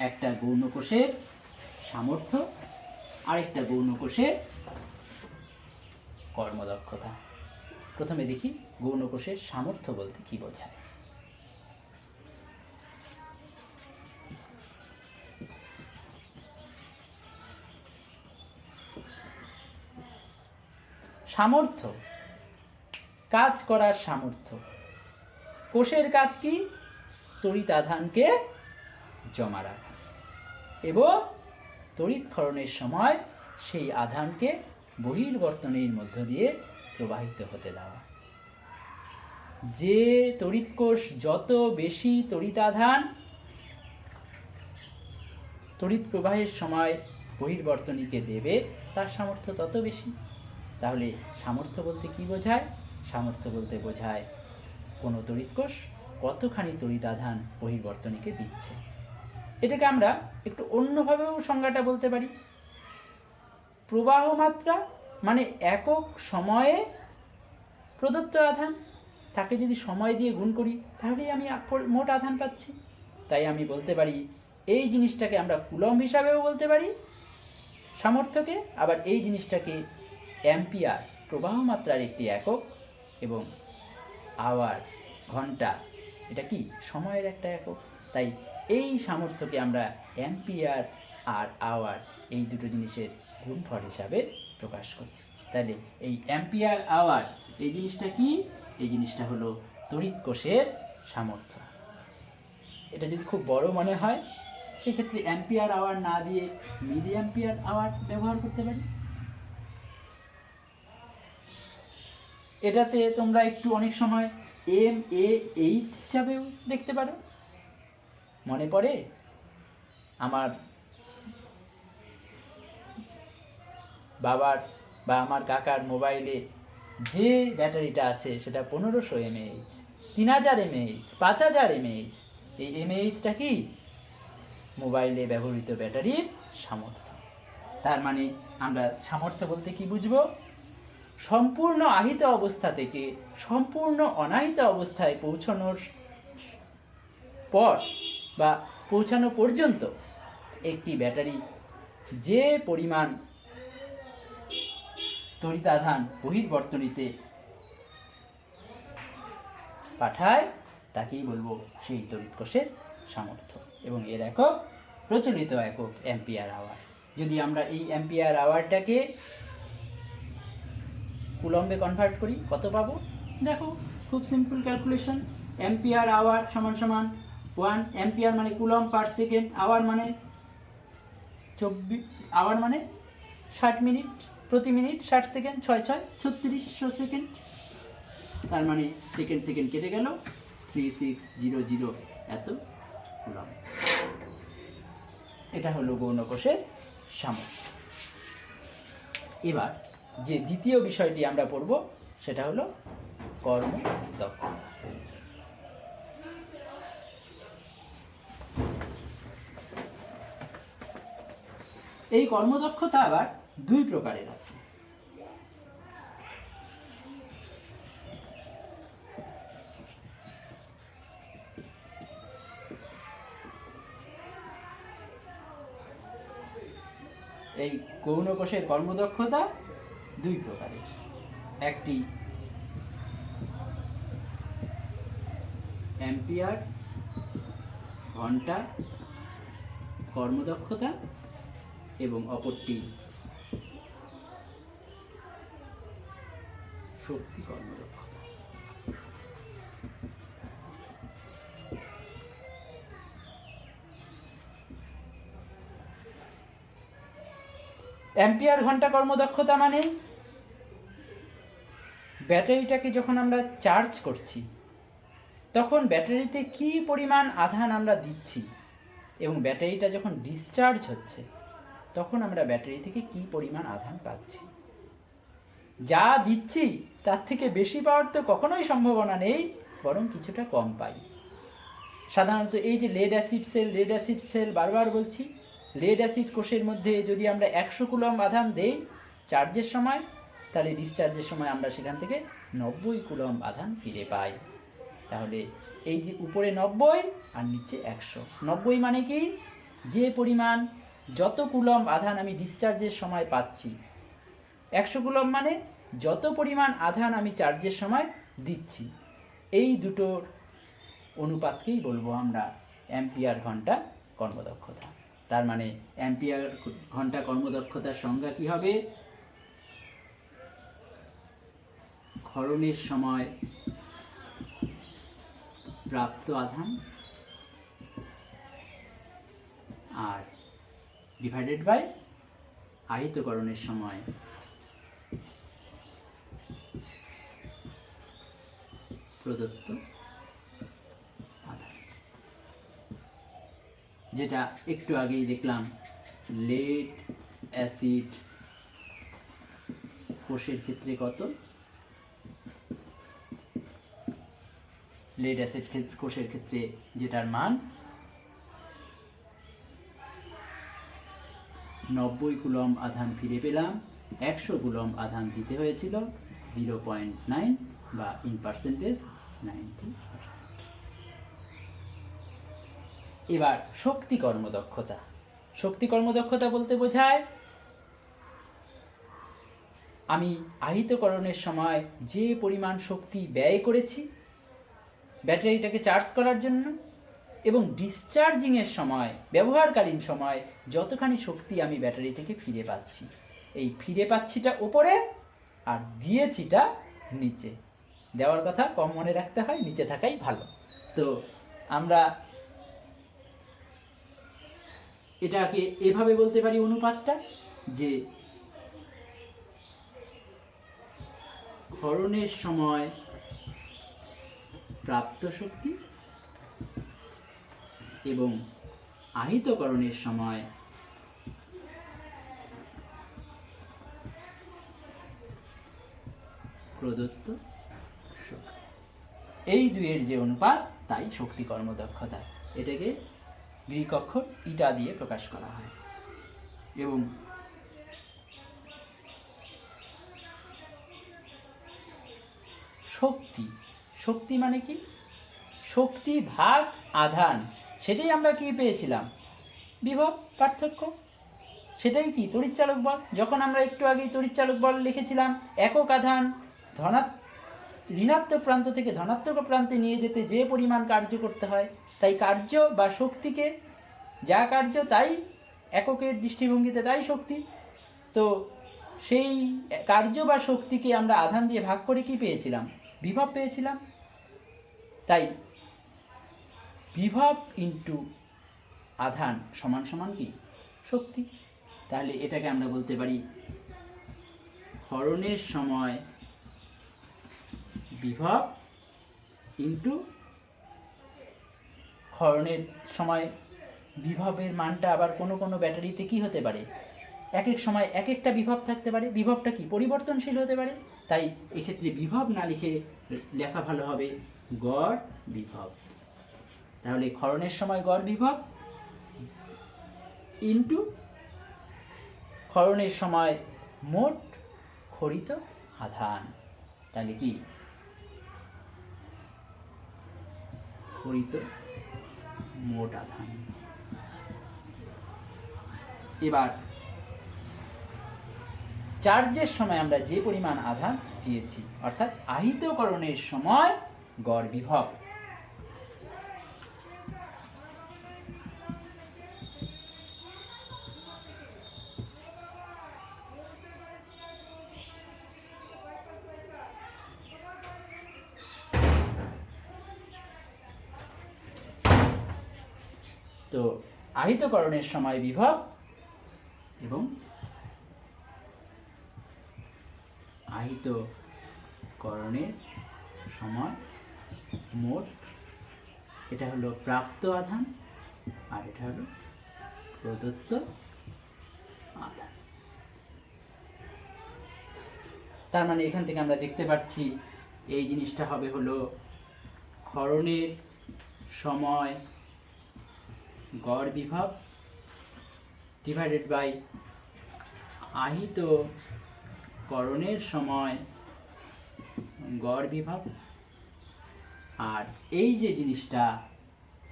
একটা গৌণকোষের সামর্থ্য, আরেকটা গৌণকোষের কর্মদক্ষতা। প্রথমে দেখি গৌণকোষের সামর্থ্য বলতে কি বোঝায়। সামর্থ্য, কাজ করার সামর্থ্য। কোষের কাজ কি? তড়িৎ আধানকে জমা রাখা এবং তড়িৎক্ষরণের সময় সেই আধানকে বহির্বর্তনের মধ্য দিয়ে প্রবাহিত হতে দেওয়া। যে তড়িৎ কোষ যত বেশি তড়িৎ আধান তড়িৎ প্রবাহের সময় বহির্বর্তনীকে দেবে, তার সামর্থ্য তত বেশি। তাহলে সামর্থ্য বলতে কি বোঝায়? সামর্থ্য বলতে বোঝায় কোনো তড়িৎ কোষ কতখানি তড়িৎ আধান বহির্বর্তনীকে দিচ্ছে। এটাকে আমরা একটু অন্যভাবেও সংজ্ঞাটা বলতে পারি। প্রবাহ মাত্রা মানে একক সময়ে প্রদত্ত আধান, তাকে যদি সময় দিয়ে গুণ করি তাহলেই আমি মোট আধান পাচ্ছি। তাই আমি বলতে পারি এই জিনিসটাকে আমরা কুলম্ব হিসাবেও বলতে পারি সামর্থ্যকে, আবার এই জিনিসটাকে অ্যাম্পিয়ার প্রবাহ মাত্রার একটি একক, এবং আওয়ার ঘন্টা এটা কি সময়ের একটা একক। তাই এই সামর্থ্যকে আমরা অ্যাম্পিয়ার আর আওয়ার এই দুটো জিনিসের গুণফল হিসাবে প্রকাশ করি। তাহলে এই অ্যাম্পিয়ার আওয়ার এই জিনিসটা কি? এই জিনিসটা হলো তড়িৎ কোষের সামর্থ্য। এটা যদি খুব বড় মনে হয় সেক্ষেত্রে অ্যাম্পিয়ার আওয়ার না দিয়ে মিলি অ্যাম্পিয়ার আওয়ার ব্যবহার করতে পারি। এটাতে তোমরা একটু অনেক সময় mAh হিসাবেও দেখতে পারো। মনে পড়ে আমার বাবার বা আমার কাকার মোবাইলে যে ব্যাটারিটা আছে সেটা 1500 mAh, 3000 mAh, 5000 mAh। এই mAhটা কি? মোবাইলে ব্যবহৃত ব্যাটারির সামর্থ্য। তার মানে আমরা সামর্থ্য বলতে কি বুঝবো? সম্পূর্ণ আহিত অবস্থা থেকে সম্পূর্ণ অনাহিত অবস্থায় পৌঁছানোর পর বা পৌঁছানো পর্যন্ত একটি ব্যাটারি যে পরিমাণ তড়িতাধান বহির্বর্তনীতে পাঠায় তাকেই বলবো সেই তড়িৎ কোষের সামর্থ্য, এবং এর একক প্রচলিত একক অ্যাম্পিয়ার আওয়ার। যদি আমরা এই অ্যাম্পিয়ার আওয়ারটাকে কুলম্বে কনভার্ট করি কত পাবো? দেখো, খুব সিম্পল ক্যালকুলেশন। অ্যাম্পিয়ার আওয়ার সমান সমান 1 অ্যাম্পিয়ার মানে কুলম্ব পার সেকেন্ড, আওয়ার মানে 60 মিনিট, প্রতি মিনিট 60 সেকেন্ড, 6 3600 সেকেন্ড। তার মানে সেকেন্ড সেকেন্ড কেটে গেল, 3600 এত কুলম্ব। এটা হলো গৌণকোষের সামর্থ্য। এবার যে দ্বিতীয় বিষয়টি আমরা পড়ব সেটা হলো কর্মদক্ষতা। এই কর্মদক্ষতা আবার দুই প্রকারের আছে। এই গৌণ কোষের কর্মদক্ষতা দুই প্রকারের, একটি অ্যাম্পিয়ার ঘন্টা কর্মদক্ষতা এবং অপরটি শক্তি কর্মদক্ষতা। অ্যাম্পিয়ার ঘন্টা কর্মদক্ষতা মানে ব্যাটারিটাকে যখন আমরা চার্জ করছি তখন ব্যাটারিতে কি পরিমাণ আধান আমরা দিচ্ছি এবং ব্যাটারিটা যখন ডিসচার্জ হচ্ছে তখন আমরা ব্যাটারি থেকে কি পরিমাণ আধান পাচ্ছি। যা দিচ্ছি তার থেকে বেশি পাওয়ার তো কখনোই সম্ভাবনা নেই, বরং কিছুটা কম পাই। সাধারণত এই যে লেড অ্যাসিড সেল বারবার বলছি, লেড অ্যাসিড কোষের মধ্যে যদি আমরা 100 কুলম্ব আধান দেই চার্জের সময়, তাহলে ডিসচার্জের সময় আমরা সেখান থেকে 90 কুলম্ব আধান ফিরে পাই। তাহলে এই যে উপরে 90 আর নিচে 100, 90 মানে কি, যে পরিমাণ যত কুলম্ব আধান আমি ডিসচার্জের সময় পাচ্ছি, 100 কুলম্ব মানে যত পরিমাণ আধান আমি চার্জের সময় দিচ্ছি। এই দুটোর অনুপাতকেই বলবো আমরা অ্যাম্পিয়ার ঘন্টা কর্মদক্ষতা। তার মানে অ্যাম্পিয়ার ঘন্টা কর্মদক্ষতার সংজ্ঞা কি হবে? ক্ষরণের সময় প্রাপ্ত আধান আর ডিভাইডেড বাই আহিতকরণের সময় প্রদত্ত আধান। যেটা একটু আগেই দেখলাম, লেড অ্যাসিড কোষের ক্ষেত্রে কত, লেড অ্যাসিড কোষের ক্ষেত্রে যেটার মান 90 কুলম্ব আধান ফিরে পেলাম, 100 কুলম্ব আধান দিতে হয়েছিল 0.9 বা ইন পার্সেন্টেজ 90%। এবার শক্তি কর্মদক্ষতা। শক্তি কর্মদক্ষতা বলতে বোঝায় আমি আহিতকরণের সময় যে পরিমাণ শক্তি ব্যয় করেছি ব্যাটারিটাকে চার্জ করার জন্য, এবং ডিসচার্জিংয়ের সময় ব্যবহারকালীন সময় যতখানি শক্তি আমি ব্যাটারি থেকে ফিরে পাচ্ছি। এই ফিরে পাচ্ছিটা ওপরে আর দিয়েছিটা নিচে। দেওয়ার কথা কম মনে রাখতে হয়, নিচে থাকাই ভালো। তো আমরা এটাকে এভাবে বলতে পারি অনুপাতটা, যে ক্ষরণের সময় প্রাপ্ত শক্তি এবং আহিতকরণের সময় প্রদত্ত শক্তি, এই দুইয়ের যে অনুপাত তাই শক্তি কর্মদক্ষতা। এটাকে গ্রিক অক্ষর ইটা দিয়ে প্রকাশ করা হয়। এবং শক্তি, শক্তি মানে কি, শক্তি ভাগ আধান, সেটাই আমরা কি পেয়েছিলাম, বিভব পার্থক্য। সেটাই কি তড়িৎচালক বল। যখন আমরা একটু আগেই তড়িৎচালক বল লিখেছিলাম, একক আধান ঋণাত্মক প্রান্ত থেকে ধনাত্মক প্রান্তে নিয়ে যেতে যে পরিমাণ কার্য করতে হয়, তাই কার্য বা শক্তিকে, যা কার্য তাই এককের দৃষ্টিভঙ্গিতে তাই শক্তি। তো সেই কার্য বা শক্তিকে আমরা আধান দিয়ে ভাগ করে কি পেয়েছিলাম, বিভব পেয়েছিলাম। তাই বিভব ইন্টু আধান সমান সমান কি, শক্তি। তাহলে এটাকে আমরা বলতে পারি ক্ষরণের সময় বিভব ইন্টু, ক্ষরণের সময় বিভবের মানটা আবার কোনো কোনো ব্যাটারিতে কি হতে পারে, এক এক সময় এক একটা বিভব থাকতে পারে। বিভবটা কি পরিবর্তনশীল হতে পারে, তাই এক্ষেত্রে বিভব না লিখে লেখা ভালো হবে গড় বিভব। তাহলে ক্ষরণের সময় গড় বিভব ইন্টু ক্ষরণের সময় মোট ক্ষরিত আধান। তাহলে কি ক্ষরিত মোট আধান। এবার চার্জের সময় আমরা যে পরিমাণ আধান দিয়েছি, অর্থাৎ আহিতকরণের সময় গড় বিভব। তো আহিতকরণের সময় বিভব এবং আহিতকরণের সময় মোট, এটা হলো প্রাপ্ত আধান আর এটা হলো প্রদত্ত আধান। তার মানে এখান থেকে আমরা দেখতে পাচ্ছি এই জিনিসটা হবে হলো ক্ষরণের সময় গড় বিভব ডিভাইডেড বাই আহিতকরণের সময় গড় বিভব। আর এই যে জিনিসটা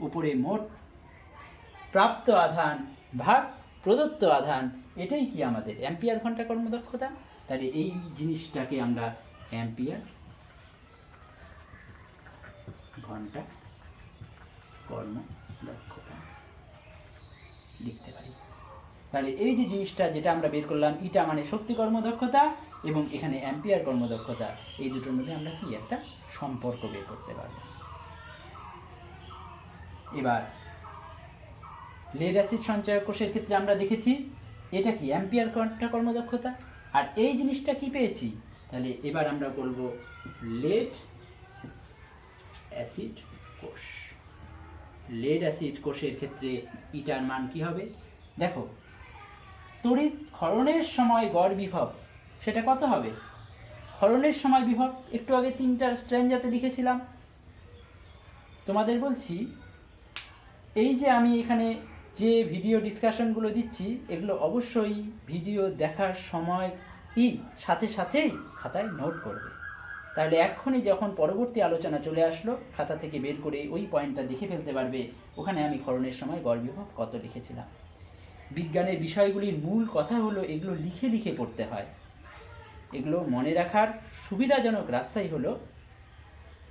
উপরে মোট প্রাপ্ত আধান ভাগ প্রদত্ত আধান, এটাই কি আমাদের অ্যাম্পিয়ার ঘন্টা কর্মদক্ষতা। তাহলে এই জিনিসটাকে আমরা অ্যাম্পিয়ার ঘন্টা কর্মদক্ষতা লিখতে পারি। তাহলে এই যে জিনিসটা যেটা আমরা বের করলাম, ইটা মানে শক্তি কর্মদক্ষতা এবং এখানে অ্যাম্পিয়ার কর্মদক্ষতা, এই দুটোর মধ্যে আমরা কি একটা সম্পর্ক বের করতে পারব। এবার লেড অ্যাসিড সঞ্চয়ক কোষের ক্ষেত্রে আমরা দেখেছি এটা কি অ্যাম্পিয়ার ঘন্টা কর্মদক্ষতা, আর এই জিনিসটা কি পেয়েছি। তাহলে এবার আমরা বলবো লেড অ্যাসিড কোষ। লেড অ্যাসিড কোষের ক্ষেত্রে ইটার মান কি হবে, দেখো তড়িৎ ক্ষরণের সময় গড় বিভব সেটা কত হবে। ক্ষরণের সময় বিভব একটু আগে 3টা স্ট্র্যাঞ্জাতে লিখেছিলাম। তোমাদের বলছি এই যে আমি এখানে যে ভিডিও ডিসকাশনগুলো দিচ্ছি, এগুলো অবশ্যই ভিডিও দেখার সময় সাথে সাথেই খাতায় নোট করবে। তাহলে এক্ষুনি যখন পরবর্তী আলোচনা চলে আসলো, খাতা থেকে বের করে ওই পয়েন্টটা দেখে ফেলতে পারবে ওখানে আমি ক্ষরণের সময় গড় বিভব কত লিখেছিলাম। বিজ্ঞানের বিষয়গুলির মূল কথা হলো এগুলো লিখে লিখে পড়তে হয়। এগুলো মনে রাখার সুবিধাজনক রাস্তাই হলো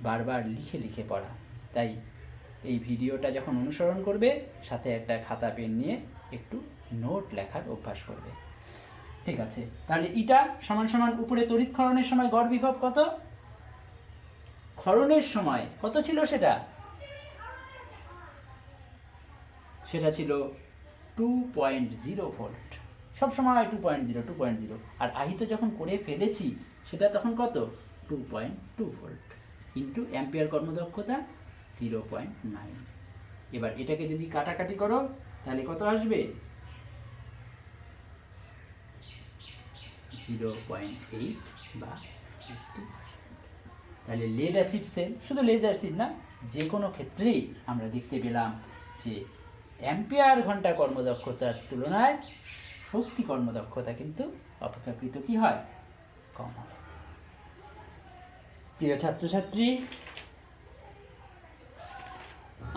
বারবার লিখে লিখে পড়া। তাই এই ভিডিওটা যখন অনুসরণ করবে সাথে একটা খাতা পেন নিয়ে একটু নোট লেখার অভ্যাস করবে। ঠিক আছে, তাহলে ইটা সমান সমান উপরে তড়িৎ ক্ষরণের সময় গড় বিভব কত, ক্ষরণের সময় কত ছিল সেটা ছিল 2.0 ভোল্ট, সবসময় 2.0। আর আহিত যখন করে ফেলেছি সেটা তখন কত 2.2 ভোল্ট ইন্টু অ্যাম্পিয়ার কর্মদক্ষতা 0.9। এবার এটাকে যদি কাটাকাটি করো তাহলে কত আসবে 0.8 বা 50%। তাহলে লেড অ্যাসিড সেল, শুধু লেড অ্যাসিড না, যে কোনো ক্ষেত্রেই আমরা দেখতে পেলাম যে অ্যাম্পিয়ার ঘন্টা কর্মদক্ষতার তুলনায় শক্তি কর্মদক্ষতা কিন্তু অপেক্ষাকৃত কি হয়, কম হয়। প্রিয় ছাত্রছাত্রী,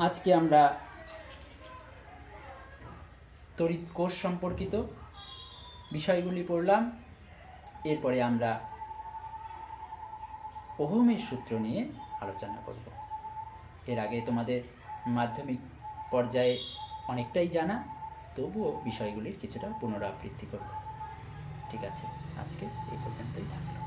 আজকে আমরা তড়িৎ কোষ সম্পর্কিত বিষয়গুলি পড়লাম। এরপরে আমরা ওহমের সূত্র নিয়ে আলোচনা করব। এর আগে তোমাদের মাধ্যমিক পর্যায়ে অনেকটাই জানা, তবুও বিষয়গুলির কিছুটা পুনরাবৃত্তি করব। ঠিক আছে, আজকে এই পর্যন্তই থাকলো।